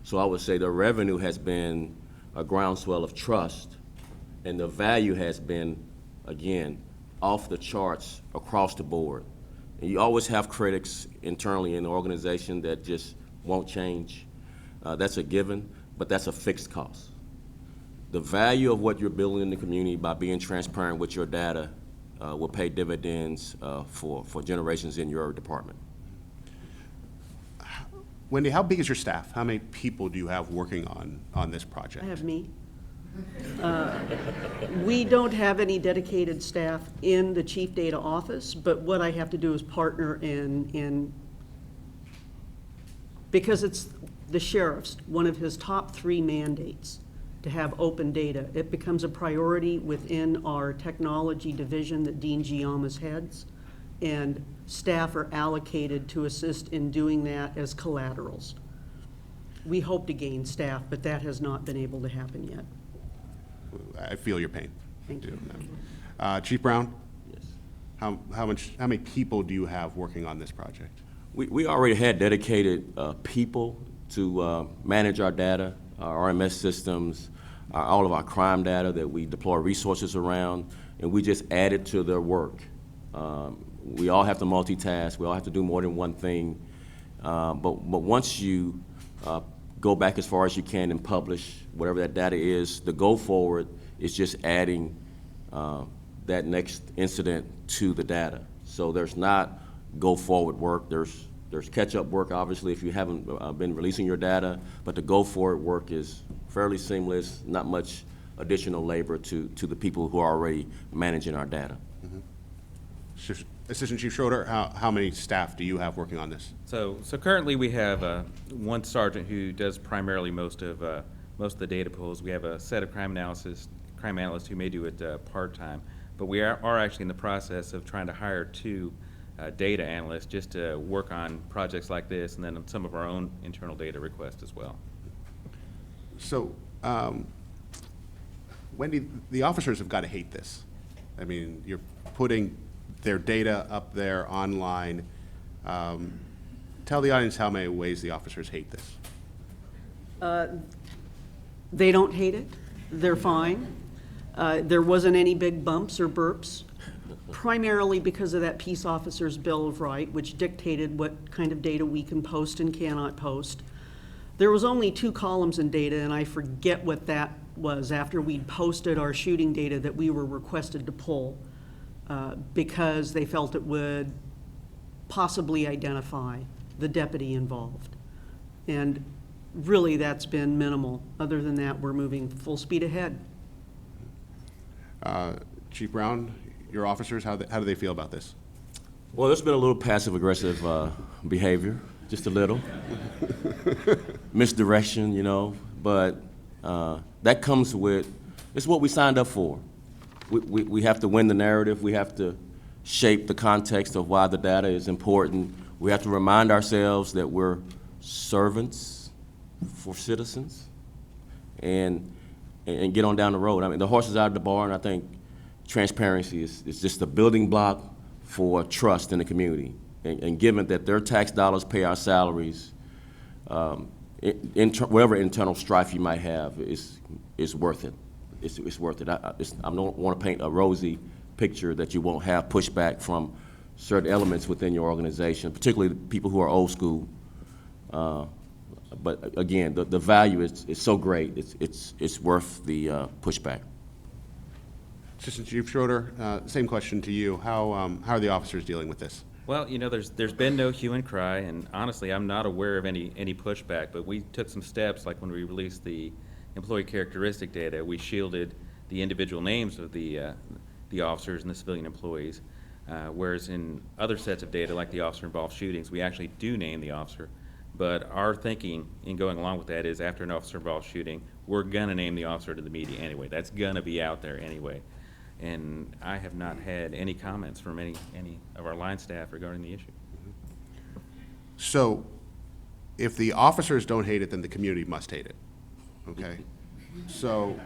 So I would say the revenue has been a groundswell of trust, and the value has been, again, off the charts across the board. And you always have critics internally in the organization that just won't change. That's a given, but that's a fixed cost. The value of what you're building in the community by being transparent with your data will pay dividends for generations in your department. Wendy, how big is your staff? How many people do you have working on this project? I have me. We don't have any dedicated staff in the chief data office, but what I have to do is partner because it's the sheriff's, one of his top 3 mandates to have open data. It becomes a priority within our technology division that Dean Giamas heads, and staff are allocated to assist in doing that as collaterals. We hope to gain staff, but that has not been able to happen yet. I feel your pain. Thank you. Chief Brown, Yes. how many people do you have working on this project? We already had dedicated people to manage our data, our RMS systems, all of our crime data that we deploy resources around, and we just added to their work. We all have to multitask. We all have to do more than one thing. But once you go back as far as you can and publish whatever that data is, the go forward is just adding that next incident to the data. So there's not go forward work. There's catch up work, obviously, if you haven't been releasing your data, but the go forward work is fairly seamless, not much additional labor to the people who are already managing our data. Assistant Chief Schroeder, how many staff do you have working on this? So currently we have one sergeant who does primarily most of the data pulls. We have a set of crime analysts who may do it part-time, but we are actually in the process of trying to hire 2 data analysts just to work on projects like this, and then on some of our own internal data requests as well. So, Wendy, the officers have got to hate this. I mean, you're putting their data up there online. Tell the audience how many ways the officers hate this. They don't hate it. They're fine. There wasn't any big bumps or burps, primarily because of that Peace Officers Bill of Rights, which dictated what kind of data we can post and cannot post. There was only 2 columns in data, and I forget what that was after we'd posted our shooting data that we were requested to pull because they felt it would possibly identify the deputy involved. And really, that's been minimal. Other than that, we're moving full speed ahead. Chief Brown, your officers, how do they feel about this? Well, there's been a little passive-aggressive behavior, just a little. Misdirection, you know, but that comes with, it's what we signed up for. We have to win the narrative. We have to shape the context of why the data is important. We have to remind ourselves that we're servants for citizens and get on down the road. I mean, the horse is out of the barn. I think transparency is just a building block for trust in the community. And given that their tax dollars pay our salaries, whatever internal strife you might have is worth it. It's worth it. I don't want to paint a rosy picture that you won't have pushback from certain elements within your organization, particularly people who are old school. But again, the value is so great. It's worth the pushback. Assistant Chief Schroeder, same question to you. How are the officers dealing with this? Well, you know, there's been no hue and cry, and honestly, I'm not aware of any pushback, but we took some steps, like when we released the employee characteristic data, we shielded the individual names of the officers and the civilian employees, whereas in other sets of data, like the officer-involved shootings, we actually do name the officer. But our thinking in going along with that is after an officer-involved shooting, we're going to name the officer to the media anyway. That's going to be out there anyway. And I have not had any comments from any of our line staff regarding the issue. So if the officers don't hate it, then the community must hate it, okay? So,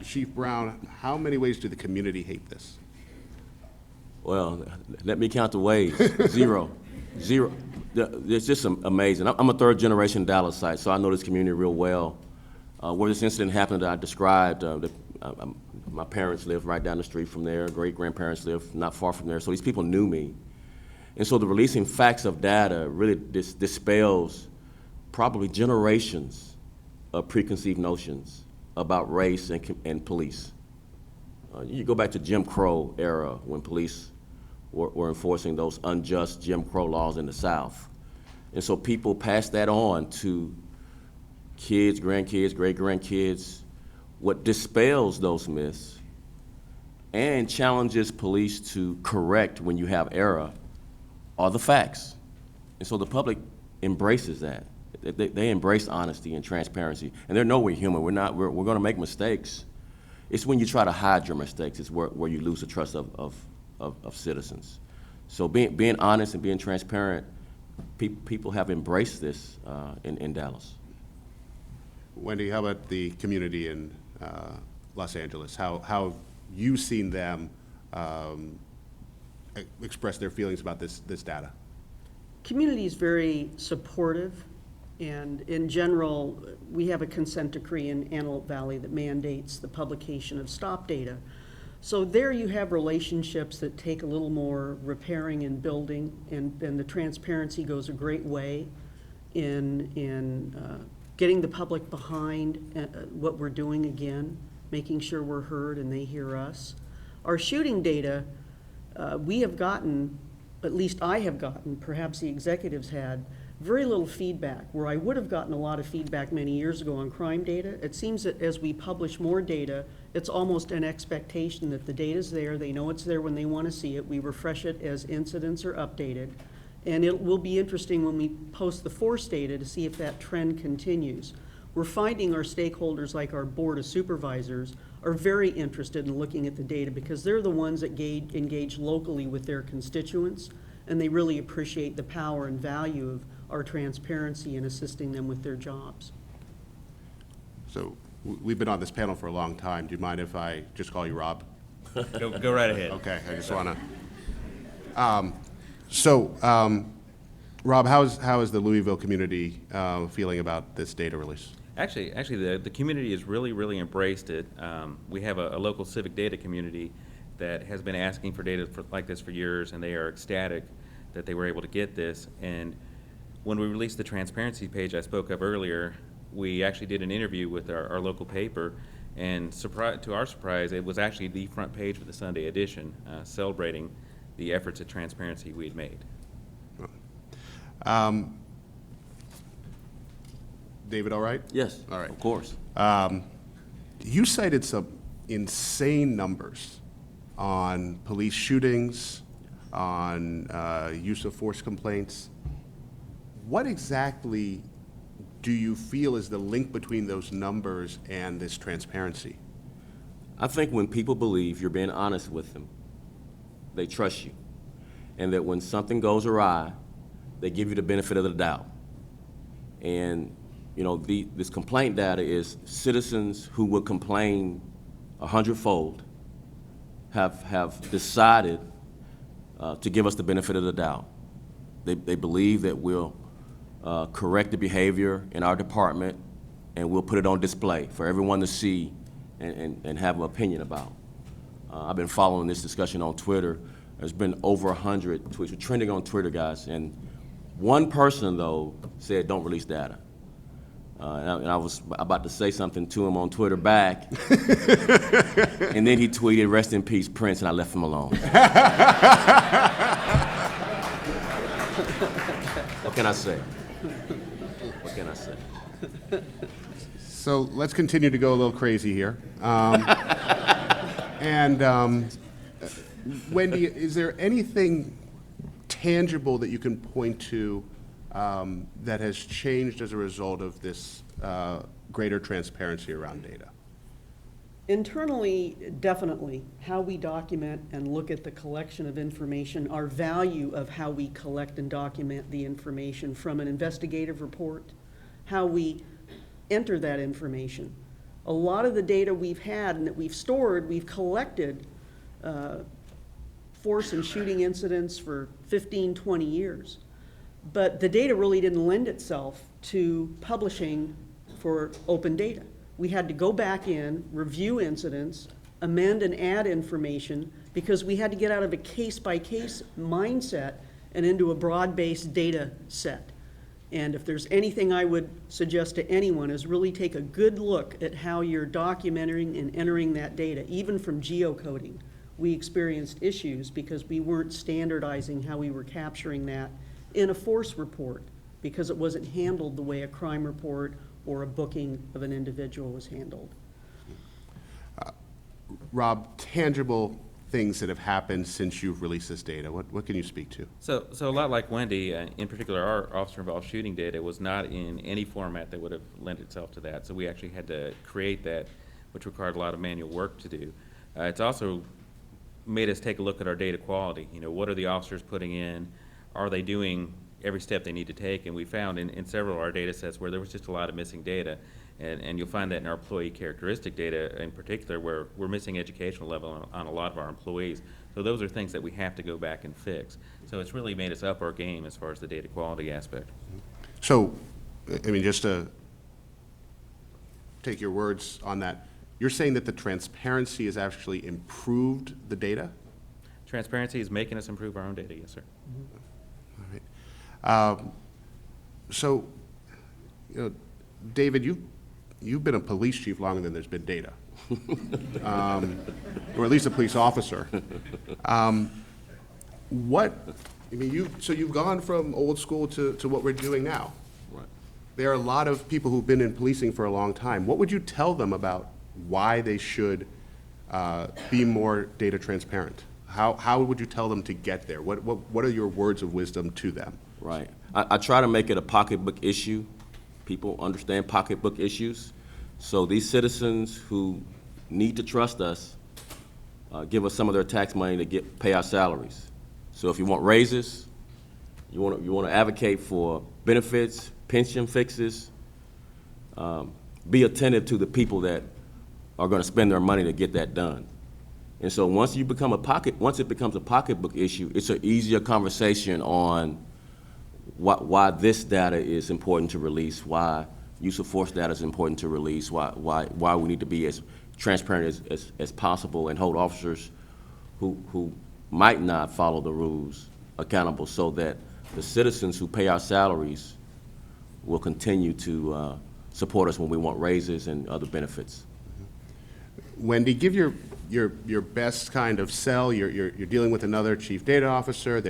Chief Brown, how many ways do the community hate this? Well, let me count the ways. Zero. It's just amazing. I'm a third-generation Dallas site, so I know this community real well. Where this incident happened that I described, my parents lived right down the street from there. Great-grandparents lived not far from there, so these people knew me. And so the releasing facts of data really dispels probably generations of preconceived notions about race and police. You go back to Jim Crow era when police were enforcing those unjust Jim Crow laws in the South. And so people pass that on to kids, grandkids, great-grandkids. What dispels those myths and challenges police to correct when you have error are the facts. And so the public embraces that. They embrace honesty and transparency. And they know we're human. We're going to make mistakes. It's when you try to hide your mistakes, it's where you lose the trust of citizens. So being honest and being transparent, people have embraced this in Dallas. Wendy, how about the community in Los Angeles? How have you seen them express their feelings about this data? Community is very supportive, and in general, we have a consent decree in Antelope Valley that mandates the publication of stop data. So there you have relationships that take a little more repairing and building, and the transparency goes a great way in getting the public behind what we're doing again, making sure we're heard and they hear us. Our shooting data, we have gotten, at least I have gotten, perhaps the executives had, very little feedback. Where I would have gotten a lot of feedback many years ago on crime data, it seems that as we publish more data, it's almost an expectation that the data's there, they know it's there when they want to see it, we refresh it as incidents are updated, and it will be interesting when we post the force data to see if that trend continues. We're finding our stakeholders, like our board of supervisors, are very interested in looking at the data because they're the ones that engage locally with their constituents, and they really appreciate the power and value of our transparency in assisting them with their jobs. So we've been on this panel for a long time. Do you mind if I just call you Rob? Go right ahead. Okay, I just want to. Rob, how is the Louisville community feeling about this data release? Actually, the community has really embraced it. We have a local civic data community that has been asking for data like this for years, and they are ecstatic that they were able to get this. And when we released the transparency page I spoke of earlier, we actually did an interview with our local paper, and to our surprise, it was actually the front page of the Sunday edition, celebrating the efforts at transparency we had made. David, all right? Yes, All right. of course. You cited some insane numbers on police shootings, on use of force complaints. What exactly do you feel is the link between those numbers and this transparency? I think when people believe you're being honest with them, they trust you. And that when something goes awry, they give you the benefit of the doubt. And, you know, this complaint data is citizens who would complain 100-fold have decided to give us the benefit of the doubt. They believe that we'll correct the behavior in our department, and we'll put it on display for everyone to see and have an opinion about. I've been following this discussion on Twitter. There's been over 100 tweets. We're trending on Twitter, guys, and one person, though, said don't release data. And I was about to say something to him on Twitter back, and then he tweeted, "Rest in peace, Prince," and I left him alone. What can I say? What can I say? So let's continue to go a little crazy here. Wendy, is there anything tangible that you can point to that has changed as a result of this greater transparency around data? Internally, definitely, how we document and look at the collection of information, our value of how we collect and document the information from an investigative report, how we enter that information. A lot of the data we've had and that we've stored, we've collected force and shooting incidents for 15, 20 years. But the data really didn't lend itself to publishing for open data. We had to go back in, review incidents, amend and add information, because we had to get out of a case-by-case mindset and into a broad-based data set. And if there's anything I would suggest to anyone is really take a good look at how you're documenting and entering that data, even from geocoding. We experienced issues because we weren't standardizing how we were capturing that in a force report. because it wasn't handled the way a crime report or a booking of an individual was handled. Rob, tangible things that have happened since you've released this data, what can you speak to? So a lot like Wendy, in particular, our officer-involved shooting data was not in any format that would have lent itself to that. So we actually had to create that, which required a lot of manual work to do. It's also made us take a look at our data quality. You know, what are the officers putting in? Are they doing every step they need to take? And we found in several of our data sets where there was just a lot of missing data. And you'll find that in our employee characteristic data in particular, where we're missing educational level on a lot of our employees. So those are things that we have to go back and fix. So it's really made us up our game as far as the data quality aspect. So, I mean, just to take your words on that, you're saying that the transparency has actually improved the data? Transparency is making us improve our own data, yes, sir. All right. So, you know, David, you've been a police chief longer than there's been data, or at least a police officer. So you've gone from old school to what we're doing now. Right. There are a lot of people who've been in policing for a long time. What would you tell them about why they should be more data transparent? How would you tell them to get there? What are your words of wisdom to them? Right. I try to make it a pocketbook issue. People understand pocketbook issues. So these citizens who need to trust us give us some of their tax money to pay our salaries. So if you want raises, you want to advocate for benefits, pension fixes, be attentive to the people that are going to spend their money to get that done. And so once it becomes a pocketbook issue, it's an easier conversation on why this data is important to release, why use of force data is important to release, why we need to be as transparent as possible and hold officers who might not follow the rules accountable, so that the citizens who pay our salaries will continue to support us when we want raises and other benefits. Wendy, give your best kind of sell. You're dealing with another chief data officer.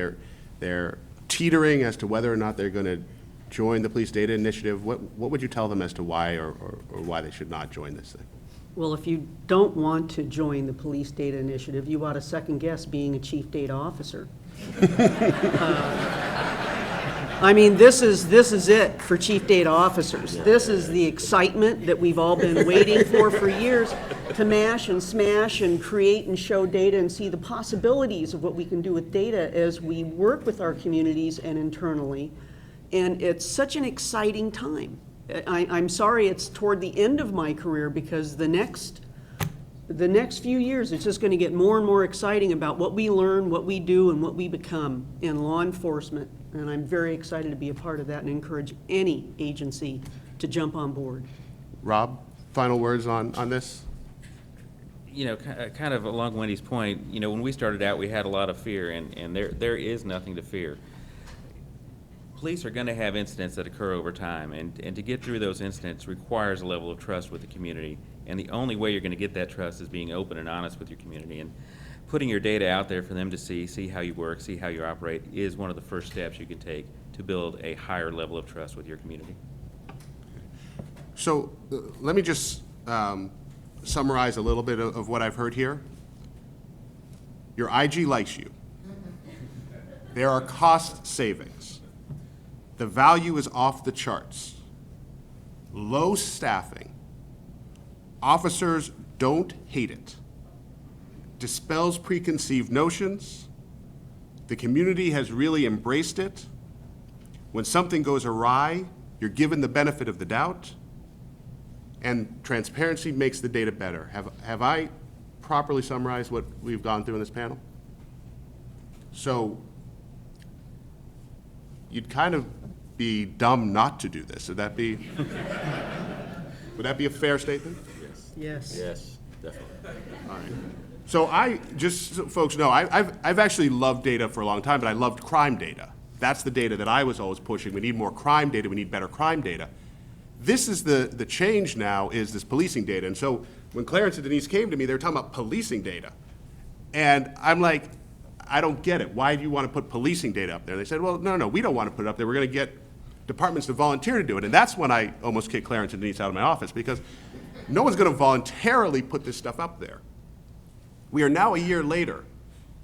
They're teetering as to whether or not they're going to join the police data initiative. What would you tell them as to why or why they should not join this thing? Well, if you don't want to join the police data initiative, you ought to second guess being a chief data officer. I mean, this is it for chief data officers. This is the excitement that we've all been waiting for years, to mash and smash and create and show data and see the possibilities of what we can do with data as we work with our communities and internally. And it's such an exciting time. I'm sorry it's toward the end of my career, because the next few years, it's just going to get more and more exciting about what we learn, what we do, and what we become in law enforcement. And I'm very excited to be a part of that and encourage any agency to jump on board. Rob, final words on this? You know, kind of along Wendy's point, you know, when we started out, we had a lot of fear, and there is nothing to fear. Police are going to have incidents that occur over time, and to get through those incidents requires a level of trust with the community. And the only way you're going to get that trust is being open and honest with your community. And putting your data out there for them to see how you work, see how you operate, is one of the first steps you can take to build a higher level of trust with your community. So let me just summarize a little bit of what I've heard here. Your IG likes you. There are cost savings. The value is off the charts. Low staffing. Officers don't hate it. Dispels preconceived notions. The community has really embraced it. When something goes awry, you're given the benefit of the doubt. And transparency makes the data better. Have I properly summarized what we've gone through in this panel? So you'd kind of be dumb not to do this. Would that be a fair statement? Yes. Yes, definitely. All right. So just so folks know, I've actually loved data for a long time, but I loved crime data. That's the data that I was always pushing. We need more crime data. We need better crime data. This is the change now, is this policing data. And so when Clarence and Denise came to me, they were talking about policing data. And I'm like, I don't get it. Why do you want to put policing data up there? They said, well, no, we don't want to put it up there. We're going to get departments to volunteer to do it. And that's when I almost kicked Clarence and Denise out of my office, because no one's going to voluntarily put this stuff up there. We are now a year later,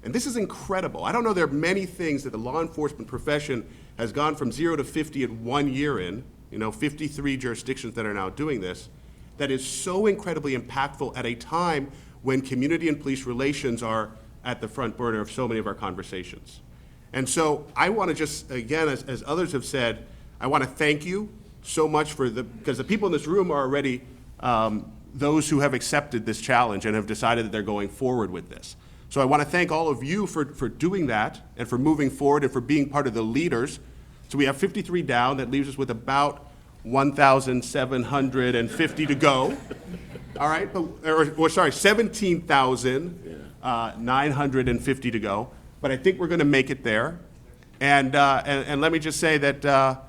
and this is incredible. I don't know there are many things that the law enforcement profession has gone from 0 to 50 in 1 year in, 53 jurisdictions that are now doing this, that is so incredibly impactful at a time when community and police relations are at the front burner of so many of our conversations. And so I want to just, again, as others have said, I want to thank you so much because the people in this room are already those who have accepted this challenge and have decided that they're going forward with this. So I want to thank all of you for doing that and for moving forward and for being part of the leaders. So we have 53 down. That leaves us with about 1,750 to go. All right, or sorry, 17,950 to go. But I think we're going to make it there. And let me just say that I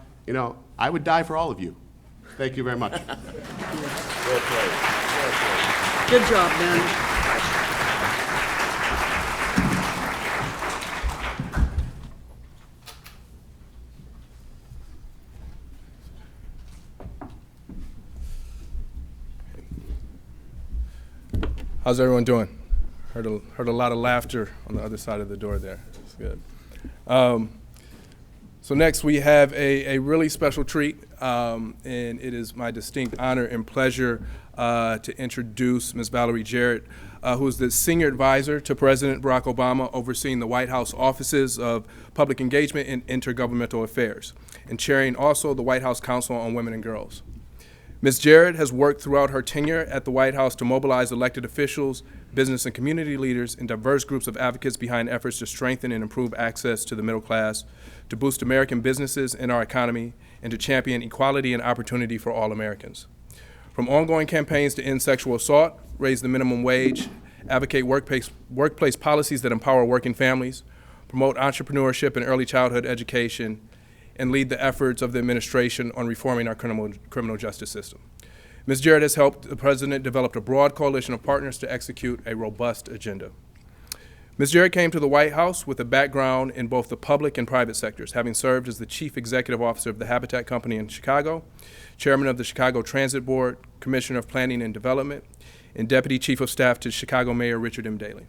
would die for all of you. Thank you very much. Well played. Good job, Ben. How's everyone doing? Heard a lot of laughter on the other side of the door there. It's good. So next we have a really special treat, and it is my distinct honor and pleasure to introduce Ms. Valerie Jarrett, who is the Senior Advisor to President Barack Obama, overseeing the White House Offices of Public Engagement and Intergovernmental Affairs, and chairing also the White House Council on Women and Girls. Ms. Jarrett has worked throughout her tenure at the White House to mobilize elected officials, business and community leaders, and diverse groups of advocates behind efforts to strengthen and improve access to the middle class, to boost American businesses and our economy, and to champion equality and opportunity for all Americans. From ongoing campaigns to end sexual assault, raise the minimum wage, advocate workplace policies that empower working families, promote entrepreneurship and early childhood education, and lead the efforts of the administration on reforming our criminal justice system. Ms. Jarrett has helped the President develop a broad coalition of partners to execute a robust agenda. Ms. Jarrett came to the White House with a background in both the public and private sectors, having served as the Chief Executive Officer of the Habitat Company in Chicago, Chairman of the Chicago Transit Board, Commissioner of Planning and Development, and Deputy Chief of Staff to Chicago Mayor Richard M. Daley.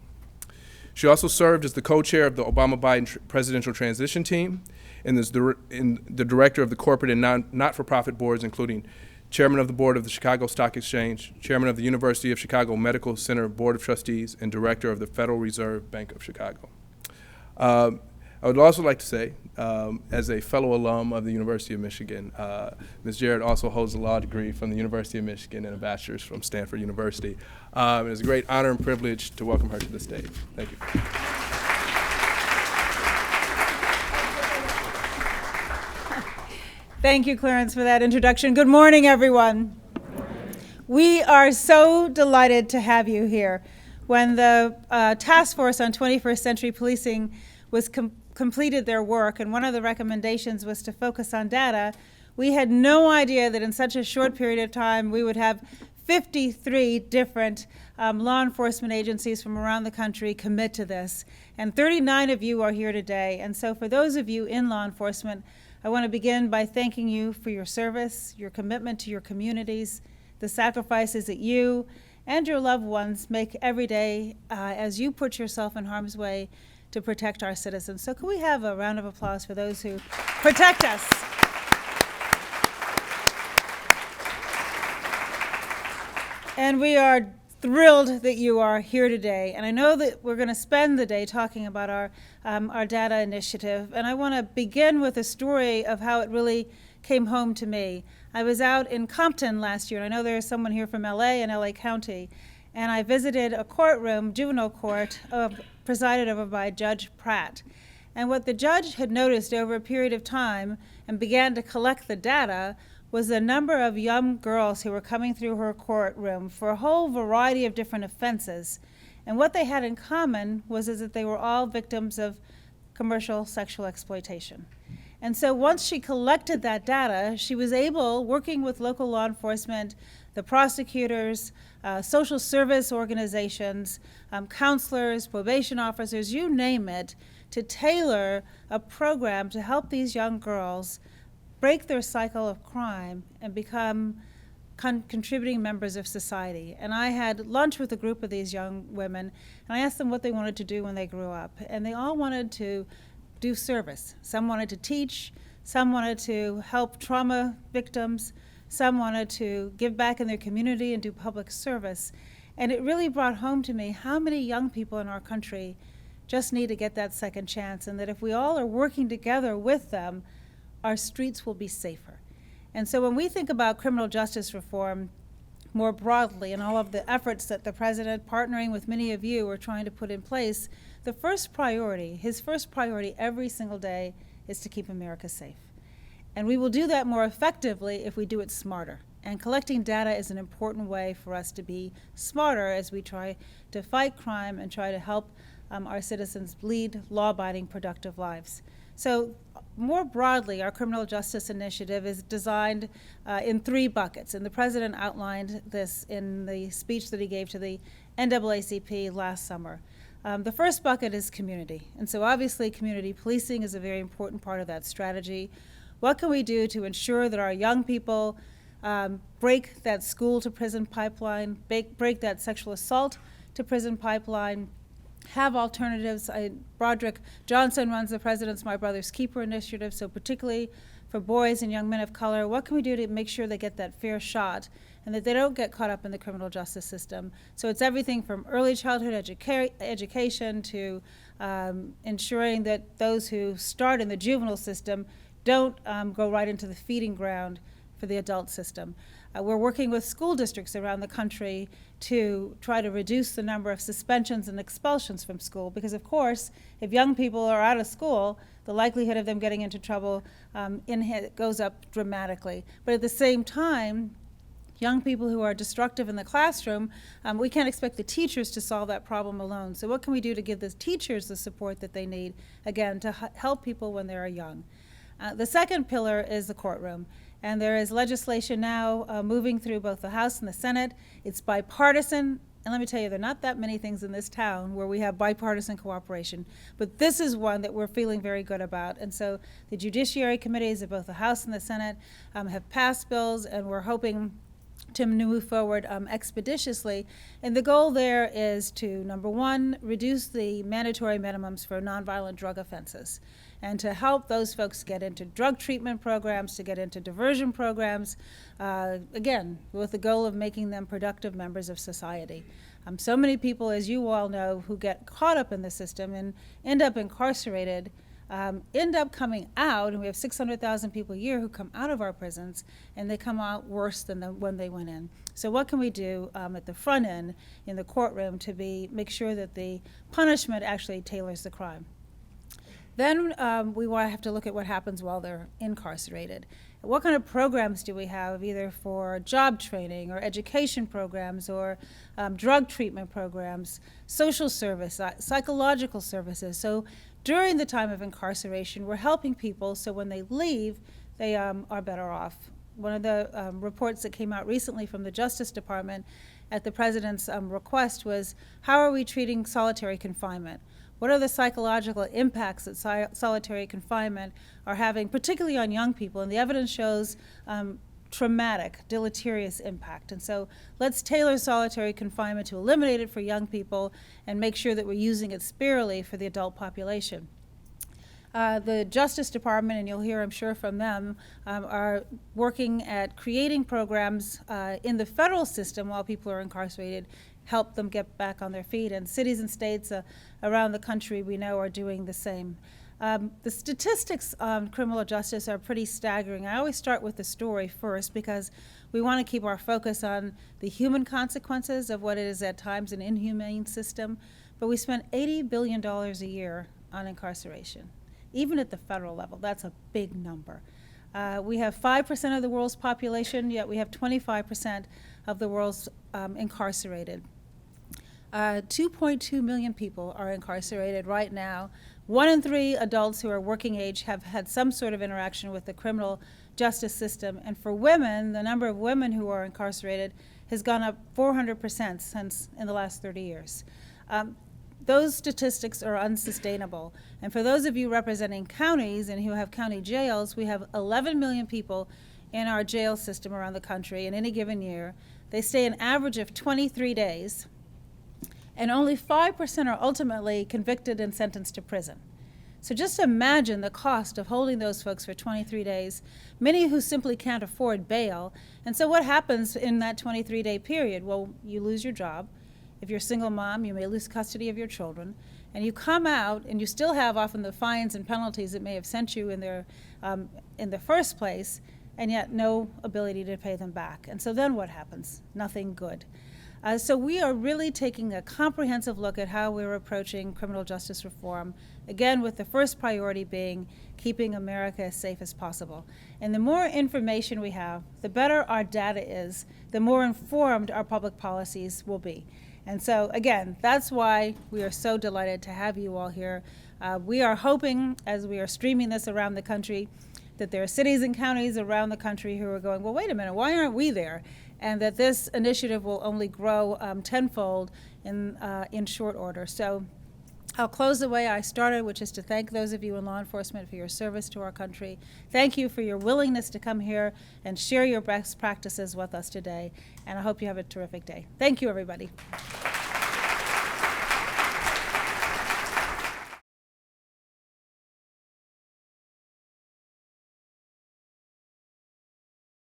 She also served as the co-chair of the Obama-Biden Presidential Transition Team and is the director of the corporate and not-for-profit boards, including Chairman of the Board of the Chicago Stock Exchange, Chairman of the University of Chicago Medical Center Board of Trustees, and Director of the Federal Reserve Bank of Chicago. I would also like to say, as a fellow alum of the University of Michigan, Ms. Jarrett also holds a law degree from the University of Michigan and a bachelor's from Stanford University. It is a great honor and privilege to welcome her to the stage. Thank you. Thank you, Clarence, for that introduction. Good morning, everyone. We are so delighted to have you here. When the Task Force on 21st Century Policing was completed their work, and one of the recommendations was to focus on data, we had no idea that in such a short period of time we would have 53 different law enforcement agencies from around the country commit to this. And 39 of you are here today. And so for those of you in law enforcement, I want to begin by thanking you for your service, your commitment to your communities, the sacrifices that you and your loved ones make every day as you put yourself in harm's way to protect our citizens. So can we have a round of applause for those who protect us? And we are thrilled that you are here today. And I know that we're going to spend the day talking about our data initiative. And I want to begin with a story of how it really came home to me. I was out in Compton last year, and I know there's someone here from LA and LA County. And I visited a courtroom, juvenile court, presided over by Judge Pratt. And what the judge had noticed over a period of time and began to collect the data was the number of young girls who were coming through her courtroom for a whole variety of different offenses. And what they had in common was that they were all victims of commercial sexual exploitation. And so once she collected that data, she was able, working with local law enforcement, the prosecutors, social service organizations, counselors, probation officers, you name it, to tailor a program to help these young girls break their cycle of crime and become contributing members of society. And I had lunch with a group of these young women, and I asked them what they wanted to do when they grew up. And they all wanted to do service. Some wanted to teach, some wanted to help trauma victims, some wanted to give back in their community and do public service. And it really brought home to me how many young people in our country just need to get that second chance, and that if we all are working together with them, our streets will be safer. And so when we think about criminal justice reform more broadly and all of the efforts that the president, partnering with many of you, are trying to put in place, the first priority, his first priority every single day, is to keep America safe. And we will do that more effectively if we do it smarter. And collecting data is an important way for us to be smarter as we try to fight crime and try to help our citizens lead law-abiding, productive lives. So more broadly, our criminal justice initiative is designed in 3 buckets, and the president outlined this in the speech that he gave to the NAACP last summer. The first bucket is community, and so obviously community policing is a very important part of that strategy. What can we do to ensure that our young people break that school to prison pipeline, break that sexual assault to prison pipeline, have alternatives? Broderick Johnson runs the President's My Brother's Keeper initiative, so particularly for boys and young men of color, what can we do to make sure they get that fair shot and that they don't get caught up in the criminal justice system? So it's everything from early childhood education to ensuring that those who start in the juvenile system don't go right into the feeding ground for the adult system. We're working with school districts around the country to try to reduce the number of suspensions and expulsions from school, because of course, if young people are out of school, the likelihood of them getting into trouble goes up dramatically. But at the same time, young people who are destructive in the classroom, we can't expect the teachers to solve that problem alone. So what can we do to give the teachers the support that they need, again, to help people when they are young? The second pillar is the courtroom. And there is legislation now moving through both the House and the Senate. It's bipartisan. And let me tell you, there are not that many things in this town where we have bipartisan cooperation. But this is one that we're feeling very good about. And so the Judiciary Committees of both the House and the Senate have passed bills, and we're hoping to move forward expeditiously. And the goal there is to, number one, reduce the mandatory minimums for nonviolent drug offenses, and to help those folks get into drug treatment programs, to get into diversion programs, again, with the goal of making them productive members of society. So many people, as you all know, who get caught up in the system and end up incarcerated, end up coming out, and we have 600,000 people a year who come out of our prisons, and they come out worse than when they went in. So what can we do at the front end in the courtroom to make sure that the punishment actually tailors the crime? Then we have to look at what happens while they're incarcerated. What kind of programs do we have, either for job training or education programs or drug treatment programs, social service, psychological services? So during the time of incarceration, we're helping people so when they leave, they are better off. One of the reports that came out recently from the Justice Department at the President's request was, how are we treating solitary confinement? What are the psychological impacts that solitary confinement are having, particularly on young people? And the evidence shows traumatic, deleterious impact. And so let's tailor solitary confinement to eliminate it for young people and make sure that we're using it sparingly for the adult population. The Justice Department, and you'll hear, I'm sure, from them, are working at creating programs in the federal system while people are incarcerated, help them get back on their feet. And cities and states around the country, we know, are doing the same. The statistics on criminal justice are pretty staggering. I always start with the story first because we want to keep our focus on the human consequences of what is at times an inhumane system. But we spend $80 billion a year on incarceration. Even at the federal level, that's a big number. We have 5% of the world's population, yet we have 25% of the world's incarcerated. 2.2 million people are incarcerated right now. 1 in 3 adults who are working age have had some sort of interaction with the criminal justice system. And for women, the number of women who are incarcerated has gone up 400% since in the last 30 years. those statistics are unsustainable. And for those of you representing counties and who have county jails, we have 11 million people in our jail system around the country in any given year. They stay an average of 23 days, and only 5% are ultimately convicted and sentenced to prison. So just imagine the cost of holding those folks for 23 days, many who simply can't afford bail. And so what happens in that 23-day period? Well, you lose your job. If you're a single mom, you may lose custody of your children. And you come out, and you still have often the fines and penalties that may have sent you in the first place, and yet no ability to pay them back. And so then what happens? Nothing good. So we are really taking a comprehensive look at how we're approaching criminal justice reform, again, with the first priority being keeping America as safe as possible. And the more information we have, the better our data is, the more informed our public policies will be. And so, again, that's why we are so delighted to have you all here. We are hoping, as we are streaming this around the country, that there are cities and counties around the country who are going, well, wait a minute, why aren't we there? And that this initiative will only grow tenfold in short order. So I'll close the way I started, which is to thank those of you in law enforcement for your service to our country. Thank you for your willingness to come here and share your best practices with us today. And I hope you have a terrific day. Thank you, everybody.